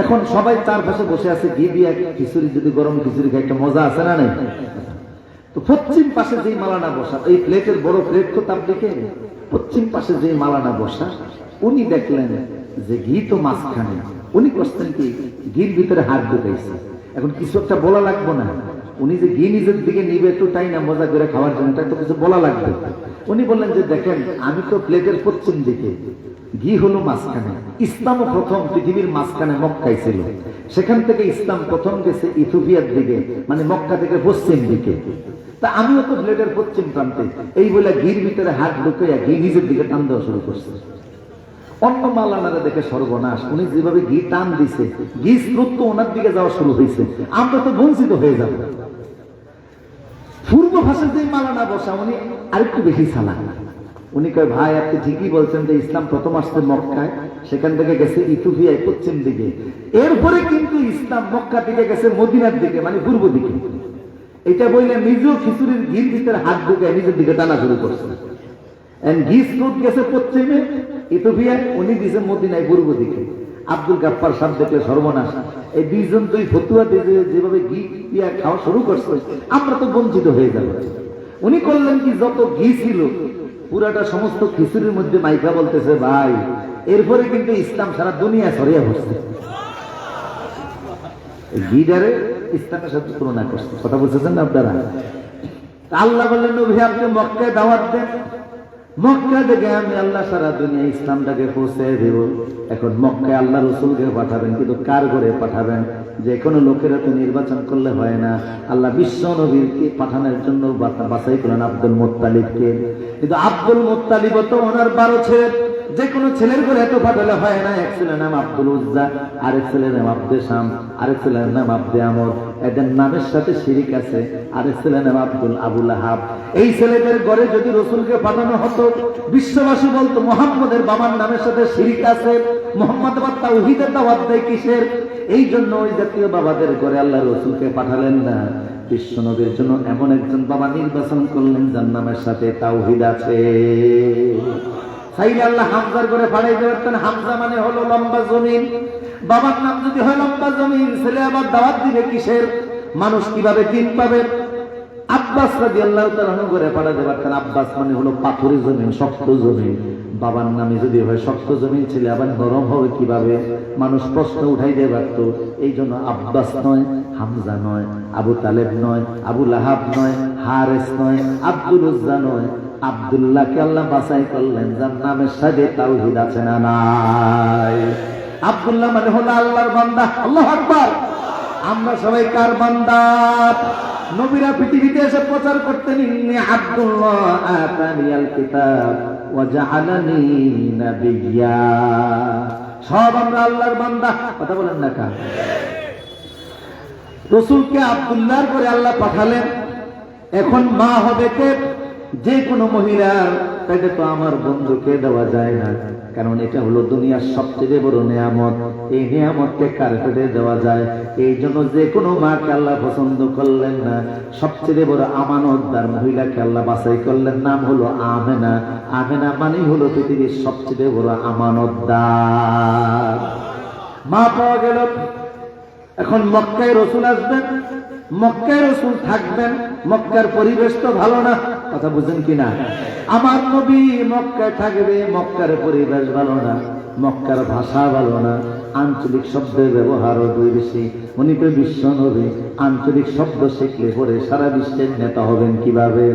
এখন সবাই চারপাশে বসে আছে, ঘি দিয়ে খিচুড়ি, যদি গরম খিচুড়ি খাই একটা মজা আছে না নাই? তো পশ্চিম পাশে যেই মালানা বসা, এই প্লেটের বড় প্লেট তো তাবলিকে, পশ্চিম পাশে যেই মালানা বসা, উনি দেখলেন যে ঘি তো মাঝখানে, উনি করছেন কি ঘির ভিতরে হাত ঢুকাইছে। এখন কিছু একটা বলা লাগবে না, উনি যে ঘি নিজের দিকে নিবে একটু তাই না, মজা করে খাওয়ার জন্য, এটা তো কিছু বলা লাগবে। উনি বললেন যে দেখেন আমি তো প্লেটের পশ্চিম দিকে, ঘি হলো মাঝখানে। ইসলামও প্রথম পৃথিবীর মাঝখানে মক্কায় ছিল, সেখান থেকে ইসলাম প্রথম গেছে ইথিওপিয়ার দিকে, মানে মক্কা থেকে পশ্চিম দিকে। তা আমিও তো প্লেটের পশ্চিম প্রান্তে, এই বলে ঘির ভিতরে হাত ঢুকাইয়া ঘি নিজের দিকে টান দেওয়া শুরু করছে। অন্য মালানারা দেখে সর্বনাশ, উনি যেভাবে ঘি টান দিছে, ঘি স্রোত তো ওনার দিকে যাওয়া শুরু হয়েছে, আমরা তো বঞ্চিত হয়ে যাব। পূর্ব ভাষা যে মালানা বসা, উনি আরেকটু বেশি চালাক। উনি কয় ভাই আপনি ঠিকই বলছেন যে ইসলাম প্রথম আসছে মক্কায়, সেখান থেকে গেছে ইথিওপিয়ায় পশ্চিম দিকে, এরপরে কিন্তু ইসলাম মক্কা থেকে গেছে মদিনার দিকে, মানে পূর্ব দিকে। এটা বললে নিজেও খিচুড়ির ঘির ভিতরে হাত ঢুকে নিজের দিকে টানা শুরু করছে। ঘি স্রোত গেছে পশ্চিমে ইথিওপিয়ায়, উনি দিয়েছে মদিনায় পূর্ব দিকে। আব্দুল গাফফার সাহেব দেখলে সর্বনাশ, এই দুইজন দুই ফতুয়া দিয়ে যেভাবে ঘি দিয়া খাওয়া শুরু করছে, আমরা তো বঞ্চিত হয়ে যাব। উনি করলেন কি, যত ঘি ছিল পুরাটা সমস্ত খিচুড়ির মধ্যে মাইকা বলতেছে ভাই, এরপরে কিন্তু ইসলাম সারা দুনিয়া ছড়িয়ে পড়ছে। ঘিডারে ইসলামের সাথে তুলনা করছে, কথা বলতেছেন না আপনারা? আল্লাহ বললেন নবী আপনি মক্কায় দাওয়াত দেন, মক্কা থেকে আমি আল্লাহ সারা দুনিয়া ইসলামটাকে পৌঁছে দেব। এখন মক্কায় আল্লাহ রসুলকে পাঠাবেন, কিন্তু কার করে পাঠাবেন? যে কোনো লোকেরা তো নির্বাচন করলে হয় না। আল্লাহ বিশ্ব নবীকে পাঠানোর জন্য বাছাই করলেন আব্দুল মুত্তালিবকে। কিন্তু আব্দুল মুত্তালিব তো ওনার 12 ছেলে, যে কোনো ছেলের করে এত পাঠালে হয় না। এক ছেলের নাম আব্দুল উজ্জা, আরেক ছেলের নাম আব্দে শাম, আরেক ছেলের নাম আব্দে আমর, এদের নামের সাথে শিরিক আছে। আরেক ছেলের নাম আব্দুল আবু লাহাব। এই ছেলেদের ঘরে যদি রসুলকে পাঠানো হতো, বিশ্ববাসী বলতো মুহাম্মদের বাবার নামের সাথে শিরিক আছে। মুহাম্মদ আবার তাওহীদের দাওয়াত দেয় কিসের? এই জন্য ওই জাতীয় বাবাদের ঘরে আল্লাহ রসুলকে পাঠালেন না, বিশ্ব নবীর জন্য এমন একজন বাবা নির্বাচন করলেন যার নামের সাথে তাওহীদ আছে। চাইলে আল্লাহ হামজার করে পাঠাই দিতে পারতেন। হামজা মানে হলো লম্বা জমিন। বাবার নাম যদি হয় লম্বা জমিন, ছেলে আবার দাওয়াত দিবে কিসের? মানুষ কিভাবে দিন পাবে? আব্বাস রাদিয়াল্লাহু তাআলা আনহু করে পাঠাতে পারতেন। আব্বাস মানে হলো পাথুরে জমিন, শক্ত জমিন। বাবার নামে যদি হয় শক্ত জমিন, ছেলে আবার নরম হবে কিভাবে? মানুষ প্রশ্ন উঠাই দিতে পারত। এই জন্য আব্বাস নয়, হামজা নয়, আবু তালেব নয়, আবু লাহাব নয়, হারেস নয়, আব্দুল উজ্জা নয়, আব্দুল্লাহকে আল্লাহ বাছাই করলেন যার নামের সাথে তাওহীদ আছে না নাই? আব্দুল্লাহ মানে হলো আল্লাহর বান্দা। আল্লাহু আকবার। আমরা সবাই কার বান্দা? নবীরা পৃথিবীতে এসে প্রচার করতেন, ইন্নী আব্দুল্লাহ আতানিয়াল কিতাব ওয়া জাআলানি নাবিয়্যা। সব আমরা আল্লাহর বান্দা। কথা বলেন না কার? রাসূলকে আব্দুল্লাহর করে আল্লাহ পাঠালেন। এখন মা হবে কে? যে কোনো মহিলার। তাইলে তো আমার বন্ধুকে দেওয়া যায় না, কারণ এটা হলো দুনিয়ার সবচেয়ে বড় নিয়ামত। এই নিয়ামতকে কার পেটে দেওয়া যায়? এই জন্য যে কোনো মাকে আল্লাহ পছন্দ করলেন না, সবচেয়ে বড় আমানতদার মহিলাকে আল্লাহ বাছাই করলেন, নাম হলো আমেনা। আমেনা মানে হলো পৃথিবীর সবচেয়ে বড় আমানতদার। মা পাওয়া গেল। এখন মক্কায় রসুল আসবেন, মক্কায় রসুল থাকবেন। মক্কার পরিবেশ তো ভালো না, কথা বুঝেন কিনা? আমার নবী মক্কায় থাকবে, মক্কার পরিবেশ ভালো না, মক্কার ভাষা ভালো না, আঞ্চলিক শব্দের ব্যবহারও বেশি। উনি তো বিশ্ব নবী, আঞ্চলিক শব্দ শিখলে পরে সারা বিশ্বের নেতা হবেন কিভাবে?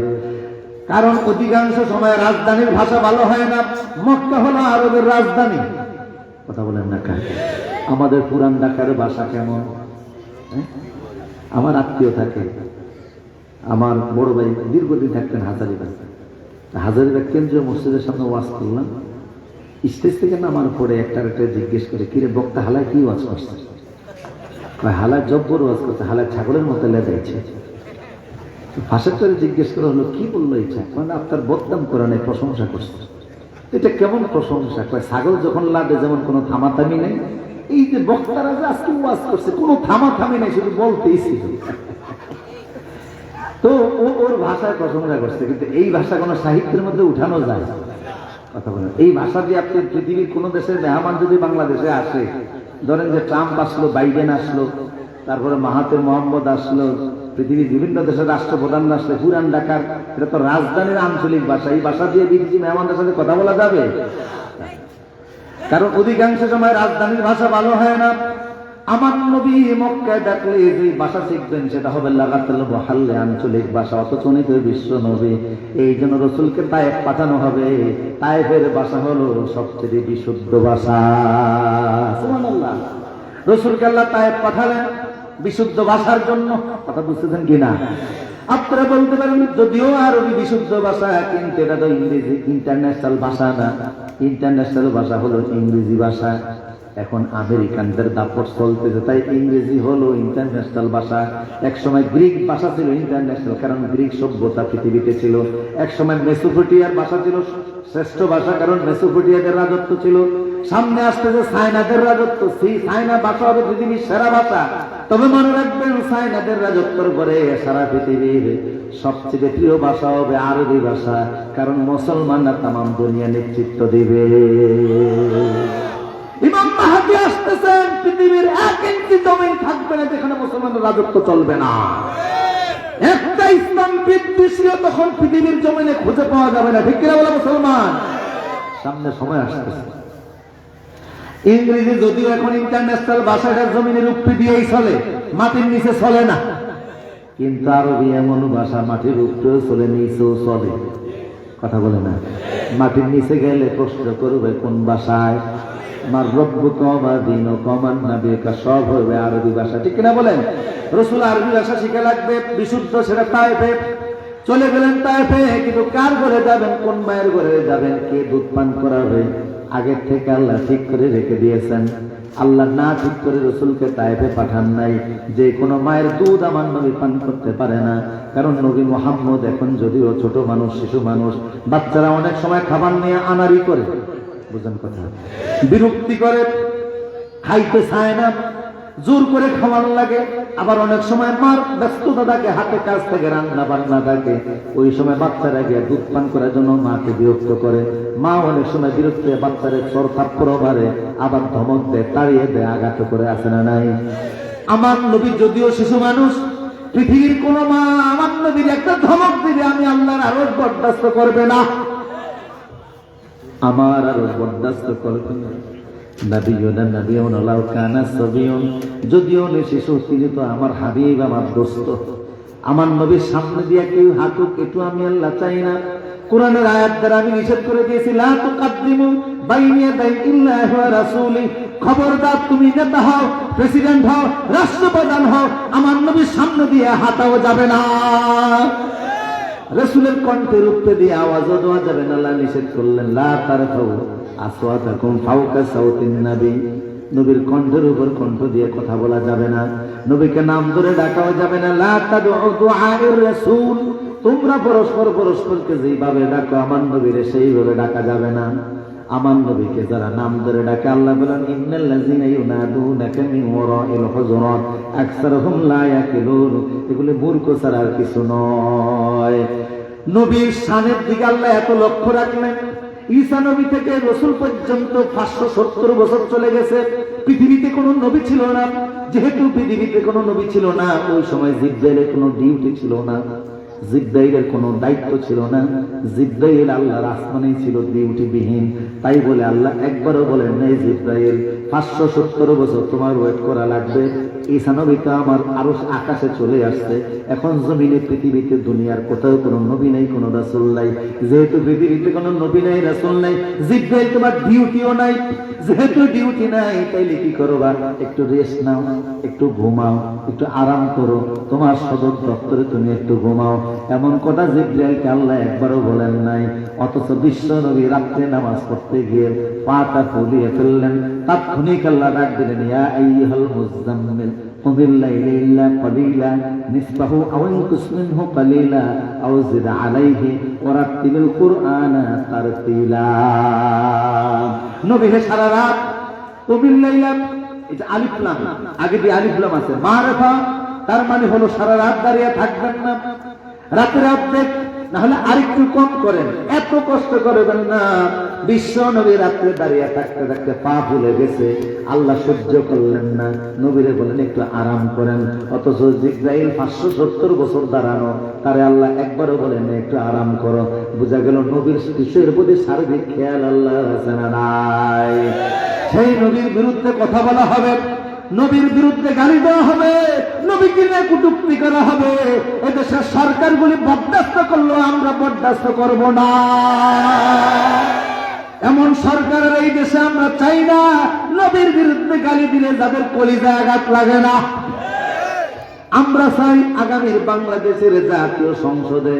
কারণ অধিকাংশ সময় রাজধানীর ভাষা ভালো হয় না। মক্কা হলো আরবের রাজধানী। কথা বলেন না কার? আমাদের পুরান ঢাকার ভাষা কেমন? আমার আত্মীয় থাকে, আমার বড় ভাই দীর্ঘদিন থাকতেন হাজারীবাগ। হাজারীবাগ কেন্দ্রীয় মসজিদের সামনে ওয়াজ করলাম। স্টেজ থেকে নামার পরে একটা জিজ্ঞেস করে, কিরে বক্তা হালায় কি ওয়াজ করছে? হালায় জব্বর ওয়াজ করছে, হালায় ছাগলের মতো লেদাইছে। ভাষা করে জিজ্ঞেস করা হলো, কি বললো ইচ্ছা? মানে আপনার বদনাম করে নেই, প্রশংসা করছে। এটা কেমন প্রশংসা? ছাগল যখন লাদে যেমন কোনো থামাথামি নেই, এই যে বক্তারা যে আজকে ওয়াজ করছে কোনো থামাথামি নেই, শুধু বলতেই ছিল। তো ওর ভাষায় প্রশংসা করছে, কিন্তু এই ভাষা কোনো সাহিত্যের মধ্যে উঠানো যায়? কথা বলেন। এই ভাষা দিয়ে আপনি পৃথিবীর কোন দেশের মেহমান যদি বাংলাদেশে আসে, ধরেন যে ট্রাম্প আসলো, বাইডেন আসলো, তারপরে মাহাতির মোহাম্মদ আসলো, পৃথিবীর বিভিন্ন দেশের রাষ্ট্রপ্রধান আসলে, পুরান ঢাকার এটা তো রাজধানীর আঞ্চলিক ভাষা, এই ভাষা দিয়ে বিদেশি মেহমানদের সাথে কথা বলা যাবে? কারণ অধিকাংশ সময় রাজধানীর ভাষা ভালো হয় না। আমার নবী মক্কায় ডাকলে যে ভাষা শিখবেন সেটা হবে লাগাতাল বহাল্লে, আঞ্চলিক ভাষা। অথচ উনি তো বিশ্ব নবী। এই জন্য রসুলকে তায়েফ পাঠানো হবে। তায়েফের ভাষা হলো সবচেয়ে বিশুদ্ধ ভাষা। সুবহানাল্লাহ। রসুলকে আল্লাহ তায়েফ পাঠালেন বিশুদ্ধ ভাষার জন্য। কথা বুঝতেছেন কিনা? আপনারা বলতে পারেন যদিও আরবি বিশুদ্ধ ভাষা, কিন্তু এটা তো ইংরেজি ইন্টারন্যাশনাল ভাষা না। ইন্টারন্যাশনাল ভাষা হলো ইংরেজি ভাষা। এখন আমেরিকানদের দাপট চলতেছে, তাই ইংরেজি হলো ইন্টারন্যাশনাল ভাষা। একসময় গ্রিক ভাষা ছিল ইন্টারন্যাশনাল, কারণ গ্রিক সভ্যতা পৃথিবীতে ছিল। একসময় মেসোপটেমিয়ার ভাষা ছিল শ্রেষ্ঠ ভাষা, কারণ মেসোপটেমিয়াদের রাজত্ব ছিল। সামনে আসতেছে চায়নাদের রাজত্ব, সেই চায়না ভাষা হবে পৃথিবীর সেরা ভাষা। তবে মনে রাখবেন, চায়নাদের রাজত্বের পরে সারা পৃথিবীর সবচেয়ে প্রিয় ভাষা হবে আরবি ভাষা, কারণ মুসলমানরা তামাম দুনিয়া নেতৃত্ব দিবে। ইমাম মাহদী আসতেছেন, পৃথিবীর 1 ইঞ্চি জমিন থাকবে না যেখানে মুসলমানদের রাজত্ব চলবে না। একটা ইসলাম বিদ্বেষীও তখন পৃথিবীর জমিনে খুঁজে পাওয়া যাবে না। ঠিক কিনা বলে মুসলমান? সামনে সময় আসতেছে। ইংরেজি যদিও এখন ইন্টারন্যাশনাল ভাষাটা জমিনের উপরে দিয়েই চলে, মাটির নিচে চলে না। কিন্তু আরবি এমন ভাষা মাটির উপরেও চলে, নিচেও চলে। কথা বলে না? মাটির নিচে গেলে প্রশ্ন করবে কোন ভাষায়? আমার রব্বুকা ওয়া দীনুকা ওয়া নাবিয়ুকা, সব হবে আরবি ভাষা। ঠিক কিনা বলেন? রাসূল আরবি ভাষা শিখে লাগবে বিশুদ্ধ, সেটা তায়েফে চলে গেলেন। তায়েফে কিন্তু কার ঘরে যাবেন, কোন মায়ের ঘরে যাবেন, কে দুধ পান করাবে, আগের থেকে আল্লাহ ঠিক করে রেখে দিয়েছেন। আল্লাহ না ঠিক করে রসুলকে তায়েফে পাঠান নাই। যে কোনো মায়ের দুধ আমার নবী পান করতে পারে না, কারণ নবী মুহাম্মদ এখন যদিও ছোট মানুষ, শিশু মানুষ, বাচ্চারা অনেক সময় খাবার নিয়ে আনারি করে, বুঝেন কথা, বিরক্তি করে, খাইতে চায় না। জোর করে খাওয়ানো লাগে, আবার অনেক সময় মার ব্যস্ততা থাকে, হাতে কাজ থেকে রান্না বান্না থাকে, ওই সময় বাচ্চারা গিয়ে দুধ পান করার জন্য মাকে বিরক্ত করে। মা অনেক সময় বিরক্ত হয়ে বাচ্চাদের চর থাপ্পড় মারে, আবার ধমক দেয়, তাড়িয়ে দেয়, আঘাত করে, আসে না নাই? আমার নবী যদিও শিশু মানুষ, পৃথিবীর কোন মা আমার নবীর একটা ধমক দিবে আমি আল্লাহর আরো বরদাস্ত করবে না, আমার আরো বরদাস্ত করবে না। যদিও শিশু, তিনি তো আমার হাবিব, আমার দোস্ত। আমার নবীর সামনে দিয়ে কেউ হাঁটুক, একটু আমি আল্লাহ চাই না। কোরআনের আয়াত দ্বারা আমি নিষেধ করে দিয়েছি, লা তুকাদ্দিমু বাইনা ইয়াদাই ইল্লাহি ওয়া রাসূলি। খবরদার, তুমি নেতা হও, প্রেসিডেন্ট হও, রাষ্ট্রপ্রধান হও, আমার নবীর সামনে দিয়ে হাঁটাও যাবে না। রাসূলের কণ্ঠের উপরে দিয়ে আওয়াজও দেওয়া যাবে না। আল্লাহ নিষেধ করলেন, লা তারফাউ আসওয়াতাকুম ফাওকা সাওতিন নবী। নবীর কণ্ঠের উপর কণ্ঠ দিয়ে কথা বলা যাবে না, নবীকে নাম ধরে ডাকাও যাবে না। লা তাদউ দুআইর রাসূল, তোমরা পরস্পর পরস্পরকে যেভাবে ডাকো আমার নবীরে সেইভাবে ডাকা যাবে না। আমার নবীকে যারা নাম ধরে ডাকে, আল্লাহ বলেন, ইন্নাল্লাযীনা ইউনাদুনাকা মিন ওয়ারাইল হুজুরাত আকসারুহুম লা ইয়াকিলুন। এগুলো মূর্খ ছাড়া আর কিছু নয়। নবীর শানের দিকে আল্লাহ এত লক্ষ্য রাখলেন। ঈসা নবী থেকে রাসূল পর্যন্ত 570 বছর চলে গেছে, পৃথিবীতে কোনো নবী ছিল না। যেহেতু পৃথিবীতে কোনো নবী ছিল না, ওই সময় জিবরাইলের কোনো ডিউটি ছিল না, জিবরাইলের কোনো দায়িত্ব ছিল না। জিবরাইল আল্লাহর আসমানে ছিল ডিউটিবিহীন। তাই বলে আল্লাহ একবারও বলেন নাই, জিবরাইল 570 বছর তোমার ওয়েট করা লাগবে। ঈসা নবী তো আমার আরো আকাশে চলে আসছে, এখন জমিনে পৃথিবীতে দুনিয়ার কোথাও কোনো নবী নাই, কোনো রাসূল নাই। যেহেতু পৃথিবীতে কোনো নবী নাই, রাসূল নাই, জিবরাইল তোমার ডিউটিও নাই। যেহেতু ডিউটি নাই, তাইলে কি করবা? একটু রেস্ট নাও, একটু ঘুমাও, একটু আরাম করো, তোমার সদর দপ্তরে তুমি একটু ঘুমাও। এমন কথা জিবরাইলকে আল্লাহ একবারও বলেন নাই। অথচ বিশ্ব নবী রাত্রে নামাজ পড়তে গিয়ে পাটা ফুলিয়ে ফেললেন, তাৎক্ষণিক আল্লাহ ডাক দিলেন, ইয়া আইয়ুহাল মুযাম্মিল কুমিল লাইলা ইল্লা ক্বালিলা নিসফাহু আও ইনকুস মিনহু ক্বালিলা আও জিদ আলাইহি ওয়া রাত্তিলিল কুরআনা তারতিলা। নবী হে সারা রাত কুমিল লাইলা, এই যে আলিফ লাম, আগে দিয়ে আলিফ লাম আছে, মারফা, তার মানে হলো সারা রাত দাঁড়িয়ে থাকবেন না, রাতের অর্ধেক না হলে আরেকটু কম করেন, এত কষ্ট করবেন না। বিশ্ব নবী রাত্রে দাঁড়িয়ে থাকতে থাকতে পা ফুলে গেছে, আল্লাহ সহ্য করলেন না, নবীরে বলেন একটু আরাম করেন। অথচ জিবরাইল 570 বছর দাঁড়ানো, তারে আল্লাহ একবারও বলেন একটু আরাম করো। বোঝা গেল নবীর শিশুর প্রতি সার্বিক খেয়াল আল্লাহ আছে না নাই? সেই নবীর বিরুদ্ধে কথা বলা হবে, নবীর বিরুদ্ধে গালি দেওয়া হবে, নবীকে নিয়ে কটূক্তি করা হবে। এদেশের সরকারগুলি বরদাস্ত করলো, আমরা বরদাস্ত করব না। এমন সরকারের এই দেশে আমরা চাই না। নবীর বিরুদ্ধে গালি দিলে যাদের কলিজায় আঘাত লাগে না। আমরা চাই আগামীর বাংলাদেশের জাতীয় সংসদে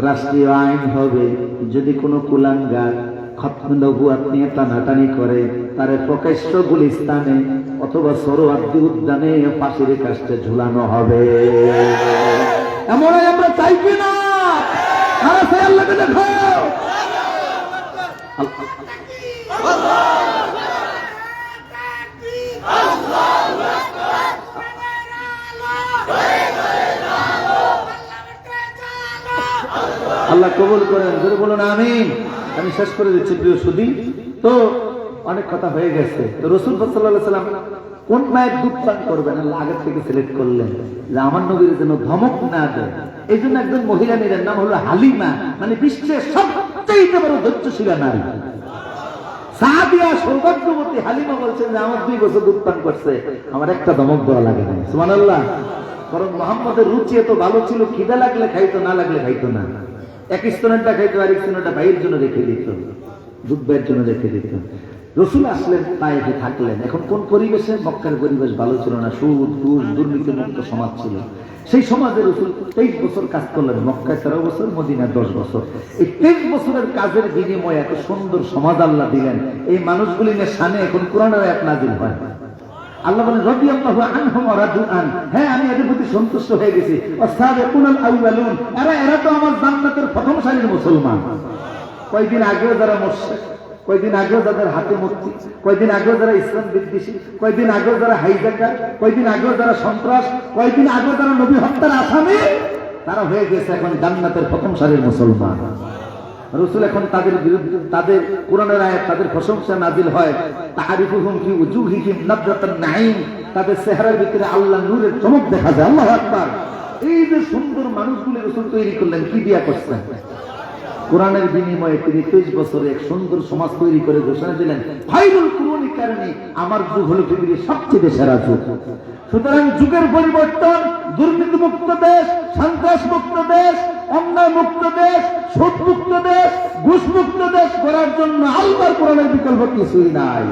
রাষ্ট্রীয় আইন হবে, যদি কোনো কুলাঙ্গার খতমে নবুয়াত নিয়ে টানাটানি করে, তারে প্রকাশ্য গুলিস্তানে অথবা সোহরাওয়ার্দী উদ্যানে ফাঁসির কাস্টে ঝুলানো হবে। এমনই আমরা চাই কি না? আর সেই আল্লাহকে দেখো, আল্লাহ কবুল করেন, ধরে বলুন আমিন। আমি শেষ করে দিচ্ছি প্রিয় সুধী। তো অনেক কথা হয়ে গেছে। তো রাসূল সাল্লাল্লাহু আলাইহি ওয়াসাল্লাম কোন মায়ের দুধ পান করবেন আল্লাহ আগের থেকে সিলেক্ট করলেন, যে আমার নবীর যেন ধমক না দেয়। এই জন্য একজন মহিলা নিলেন, নাম হলো হালিমা, মানে বিশ্বের সবচেয়ে বড় ধৈর্যশীলা নারী। সাদিয়া সৌভাগ্যবতী হালিমা বলছেন যে আমার 2 বছর দুধ পান করছে, আমার একটা ধমক দেওয়া লাগে না। সুবহানাল্লাহ। কারণ মুহাম্মদের রুচি এত ভালো ছিল, খিদা লাগলে খাইতো, না লাগলে খাইতো না। এক স্তনেরটা খাইতো, আরেক স্তনেরটা ভাইয়ের জন্য রেখে দিত, দুধ ভাইয়ের জন্য রেখে দিত। রাসূল আসলেন, তায়েফে থাকলেন। এখন কোন পরিবেশে? মক্কার পরিবেশ ভালো ছিল না, সুদ ঘুষ দুর্নীতি মুক্ত সমাজ ছিল। সেই সমাজে রাসূল 23 বছর কাজ করলেন, মক্কায় 13 বছর, মদিনায় 10 বছর। এই 23 বছরের কাজের বিনিময়ে এত সুন্দর সমাজ আল্লাহ দিলেন। এই মানুষগুলি নিয়ে শানে এখন কোরআনের আয়াত নাযিল হয়। আল্লাহ বলেন, রাদিয়াল্লাহু আনহুম ওয়া রাদু আন, হ্যাঁ আমি এদের প্রতি সন্তুষ্ট হয়ে গেছি। ওয়াসাবিকুনাল আউয়ালুন, এরা তো আমার জান্নাতের প্রথম সারির মুসলমান। কয়েকদিন আগেও যারা মুশরিক, কয়েকদিন আগেও যাদের হাতে মূর্তি, কয়েকদিন আগেও যারা ইসলাম বিদ্বেষী, কয়েকদিন আগেও যারা হাইজাকার, কয়েকদিন আগেও যারা সন্ত্রাস, কয়েকদিন আগেও যারা নবী হত্যার আসামি, তারা হয়ে গেছে এখন জান্নাতের প্রথম সারির মুসলমান। রাসূল এখন তাদের বিরুদ্ধে, তাদের কোরআনের আয়াত, তাদের প্রশংসা নাজিল হয়, তারিফুহুম ফি উজুহিহিম নাদরাতুন নাঈম, তাদের চেহারার ভিতরে আল্লাহর নূরের চমক দেখা যায়। আল্লাহু আকবার। এই যে সুন্দর মানুষগুলো রাসূল তৈরি করলেন, কি দিয়া করছেন? কোরআনের বিনিময়ে তিনি 23 বছরে এক সুন্দর সমাজ তৈরি করে ঘোষণা দিলেন, খায়রুল কুরুনি কারণে আমার যুগ হলো পৃথিবীর সবচেয়ে সেরা যুগ। সুতরাং যুগের পরিবর্তন, দুর্নীতি মুক্ত দেশ, সন্ত্রাস মুক্ত দেশ, অন্যায় মুক্ত দেশ, সুদ মুক্ত দেশ, ঘুষ মুক্ত দেশ করার জন্য আল্লাহর কোরআনের বিকল্প কিছুই নাই।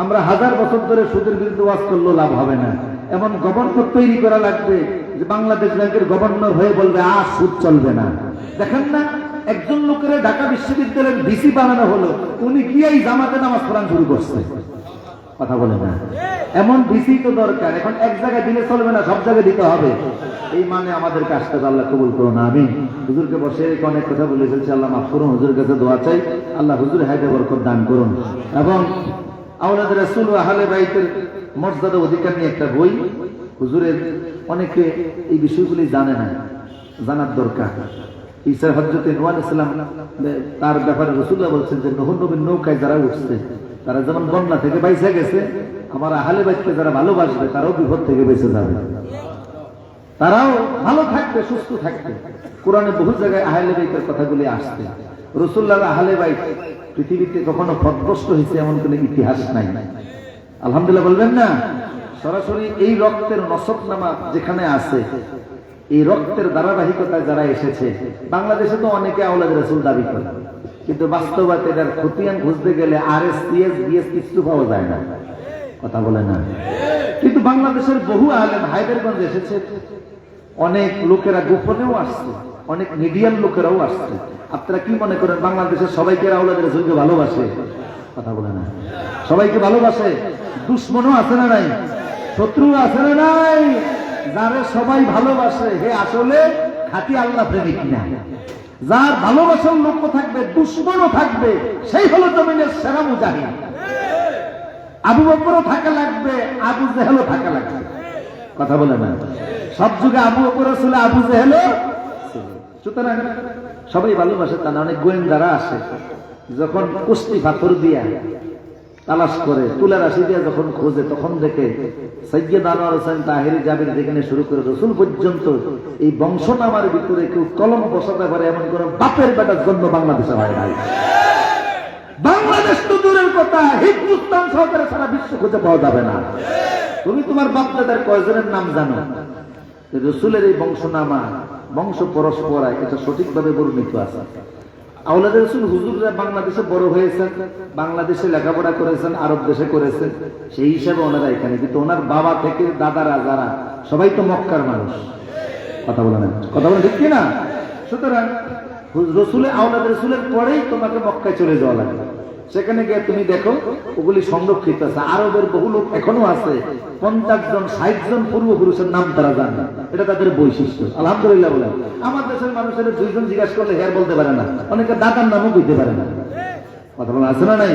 আমরা 1000 বছর ধরে সুদের বিরুদ্ধে ওয়াজ করলেও লাভ হবে না। এমন গভর্নর তৈরি করা লাগবে যে বাংলাদেশ ব্যাংকের গভর্নর হয়ে বলবে আর সুদ চলবে না। দেখেন না, একজন লোকের ঢাকা বিশ্ববিদ্যালয়ের ভিসি বানানো হলো, উনি গিয়েই জামাতে নামাজ পড়ানো শুরু করছে। কথা বলে না, এমন ভিসি তো দরকার। এখন এক জায়গায় দিলে চলবে না, সব জায়গায় দিতে হবে। এই মানে আমাদের কাজটা আল্লাহ কবুল করুন, আমিন। হুজুরকে বসে অনেক কথা বলে ফেলছি, আল্লাহ মাফ করুন। হুজুরের কাছে দোয়া চাই, আল্লাহ হুজুর হায়াতে বরকত দান করুন। এবং আওলাদ রাসূল ও আহলে বাইতের মর্যাদা অধিকার নিয়ে একটা বই, হুজুরের অনেকে এই বিষয়গুলি জানে না, জানার দরকার। ঈসা হযরত নূহ আলাইহিস সালাম, তার ব্যাপারে রাসূলুল্লাহ বলছেন যে নূহ নবীর নৌকায় যারা উঠছে তারা যেমন বন্যা থেকে বাইচা গেছে, আমার আহলে বাইতকে যারা ভালোবাসবে তারাও বিপদ থেকে বেঁচে যাবে, তারাও ভালো থাকবে, সুস্থ থাকবে। কোরআনে বহু জায়গায় আহলে বাইতের কথাগুলি আসছে। রাসূলুল্লাহ আহলে বাইত পৃথিবীতে কখনো পথভ্রষ্ট হয়েছে এমন কোনো ইতিহাস নাই। আলহামদুলিল্লাহ বলবেন না? সরাসরি এই রক্তের নসবনামা যেখানে আছে, এই রক্তের ধারাবাহিকতায় যারা এসেছে, বাংলাদেশে তো অনেকে আওলাদ রাসূল দাবি করে, কিন্তু বাস্তবতা এটার খতিয়ান খুঁজতে গেলে আরএসপিএস বিএস কিছু পাওয়া যায় না। কথা বলে না? কিন্তু বাংলাদেশের বহু আলেম হায়দারগঞ্জ এসেছে, অনেক লোকেরা গোপনেও আসছে, অনেক মিডিয়ার লোকেরাও আসছে। আপনারা কি মনে করেন বাংলাদেশের সবাইকে আওলাদ রাসূলকে ভালোবাসে? কথা বলে না? সবাইকে ভালোবাসে? দুশ্মনও আছে না নাই? শত্রু আছে না নাই? যারে সবাই ভালোবাসে হে আসলে খাঁটি আল্লাহ প্রেমিক না। যার ভালোবাসার লোক থাকবে, দুশ্মনও থাকবে, সেই হলো জমিনের সেরা মুজাহিদ। আবু বকরও থাকা লাগবে, আবু জেহেলও থাকা লাগবে। কথা বলে না? সব যুগে আবু বকর ছিল, আবু জেহেলও ছিল। সুতরাং সবাই ভালোবাসে তা না। অনেক গোয়েন্দারা আসে, যখন কুস্তি পাথর দিয়া তালাশ করে, তুলা রাশি দিয়া যখন খোঁজে, তখন দেখে সৈয়দ আনোয়ার হোসেন তাহেরি জাবির থেকে শুরু করে রাসূল পর্যন্ত এই বংশনামার ভিতরে কেউ কলম বসাতে পারে এমন কোন বাপের বেটার জন্ম বাংলাদেশে হয় নাই। বাংলাদেশ তো দূরের কথা, হিন্দুস্তান সহকারে সারা বিশ্ব খুঁজে পাওয়া যাবে না। তুমি তোমার বাপদাদার কয়জনের নাম জানো? রাসূলের এই বংশনামা, বংশ পরস্পরা, এটা সঠিকভাবে বর্ণিত আছে। আওলাদ রাসূল হুজুররা বাংলাদেশে বড় হয়েছেন, বাংলাদেশে লেখাপড়া করেছেন, আরব দেশে করেছেন, সেই হিসাবে ওনারা এখানে। কিন্তু ওনার বাবা থেকে দাদারা যারা সবাই তো মক্কার মানুষ। কথা বলে না? কথা বলে ঠিক কিনা? সুতরাং রসুলের আওলাদ রাসূলের পরেই তোমাকে মক্কায় চলে যাওয়া লাগবে। সেখানে গিয়ে তুমি দেখো ওগুলি সংরক্ষিত আছে। আরবের বহু লোক এখনো আছে, 50 জন 60 জন পূর্বপুরুষের নাম তারা জানে, এটা তাদের বৈশিষ্ট্য। আলহামদুলিল্লাহ বলে। আমার দেশের মানুষের 2 জন জিজ্ঞাসা করলে হেয়ার বলতে পারে না, অনেকে দাদার নামও বলতে পারে না। কথা বলা আছে না নাই?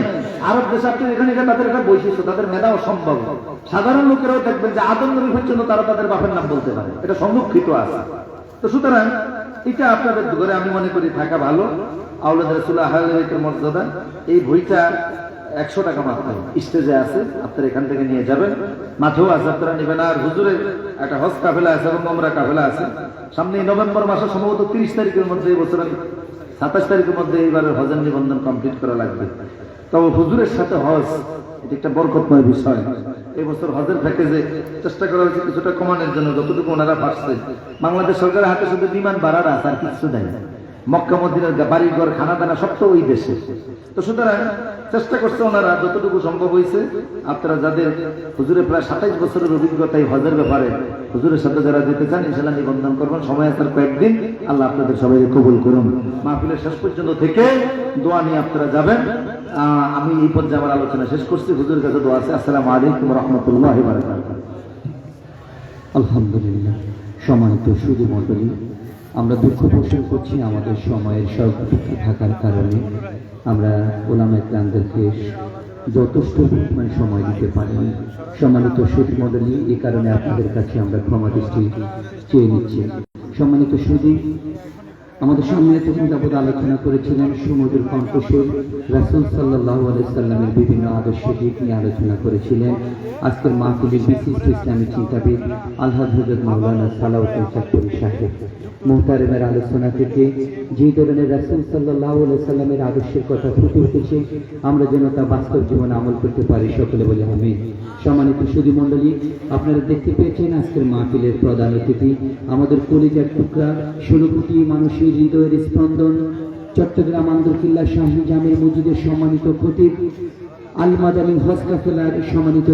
আরব দেশ আপনি এখানে তাদের একটা বৈশিষ্ট্য, তাদের মেধাও সম্ভব। সাধারণ লোকেরাও দেখবেন যে আদম নবী পর্যন্ত তারা তাদের বাপের নাম বলতে পারে, এটা সংরক্ষিত আছে। তো সুতরাং এটা আপনাদের ঘরে আমি মনে করি থাকা ভালো। আওলাদ রাসূল আহলে বাইতের মর্যাদা, এই বইটা 100 টাকা মাত্র স্টেজে আছে, আপনারা এখান থেকে নিয়ে যাবেন। মাঠেও আছে, আপনারা নেবেন। আর হুজুরের একটা হজ কাফেলা আছে এবং ওমরা কাফেলা আছে সামনে। নভেম্বর মাসে সম্ভবত 30 তারিখের মধ্যে, এই বছর 27 তারিখের মধ্যে এইবারের হজের নিবন্ধন কমপ্লিট করা লাগবে। তবে হুজুরের সাথে হজ এটা একটা বরকতময় বিষয়। এই বছর হজের প্যাকেজে চেষ্টা করা হয়েছে কিছুটা কমানোর জন্য, যতটুকু ওনারা পারছে। বাংলাদেশ সরকারের হাতে শুধু বিমান ভাড়াটা আছে, আর কিছু দেয় না। মক্কা মদিনার বাড়ি ঘর খানা দানা সব তো ওই দেশে। তো সুতরাং চেষ্টা করছে ওনারা যতটুকু সম্ভব হয়েছে। আপনারা যাদের হুজুরের প্রায় 27 বছরের অভিজ্ঞতা এই হজের ব্যাপারে, হুজুরের সাথে যারা যেতে চান ইনশাআল্লাহ নিবন্ধন করবেন। সময় আছে কয়েকদিন, আল্লাহ আপনাদের সবাইকে কবুল করুন। মাহফিলের শেষ পর্যন্ত থেকে দোয়া নিয়ে আপনারা যাবেন। আমি এই পর্যায়ে আমার আলোচনা শেষ করছি। হুজুরের কাছে দোয়া আছে। আসসালামু আলাইকুম ওয়া রাহমাতুল্লাহি ওয়া বারাকাতুহু। আলহামদুলিল্লাহ। সম্মানিত সুধী মণ্ডলী, আমরা দুঃখ পোষণ করছি আমাদের সময়ের স্বল্পতা থাকার কারণে আমরা ওলামায়ে কেরামদেরকে যথেষ্ট পরিমাণ সময় দিতে পারিনি। সম্মানিত সুধী মণ্ডলী, এই কারণে আপনাদের কাছে আমরা ক্ষমা দৃষ্টি চেয়ে নিচ্ছি। সম্মানিত সুধী, আমাদের সামনে এতক্ষণ যাবৎ আলোচনা করেছিলেন সুমধুর কণ্ঠস্বর রাসূল সাল্লাল্লাহু আলাইহি সাল্লামের বিভিন্ন আদর্শ দিক নিয়ে আলোচনা করেছিলেন। আজকের মাহফিলের বিশিষ্ট ইসলামী চিন্তাবিদ আলহাজ হযরত মাওলানা সালাউদ্দিন চাঁদপুরী সাহেব মুহতারামের আলোচনা থেকে যে ধরনের রাসূল সাল্লাল্লাহু আলাইহি সাল্লামের আদর্শের কথা ফুটে উঠেছে, আমরা যেন তা বাস্তব জীবনে আমল করতে পারি, সকলে বলে আমিন। সম্মানিত সুধী মণ্ডলী, আপনারা দেখতে পেয়েছেন আজকের মাহফিলের প্রধান অতিথি আমাদের কলিজার টুকরা 16 কোটি মানুষের হৃদয়ের স্পন্দন চট্টগ্রাম আন্দরকিল্লা শাহী জামে মসজিদের সম্মানিত খতিব আল মাদানী হজ কাফেলার সম্মানিত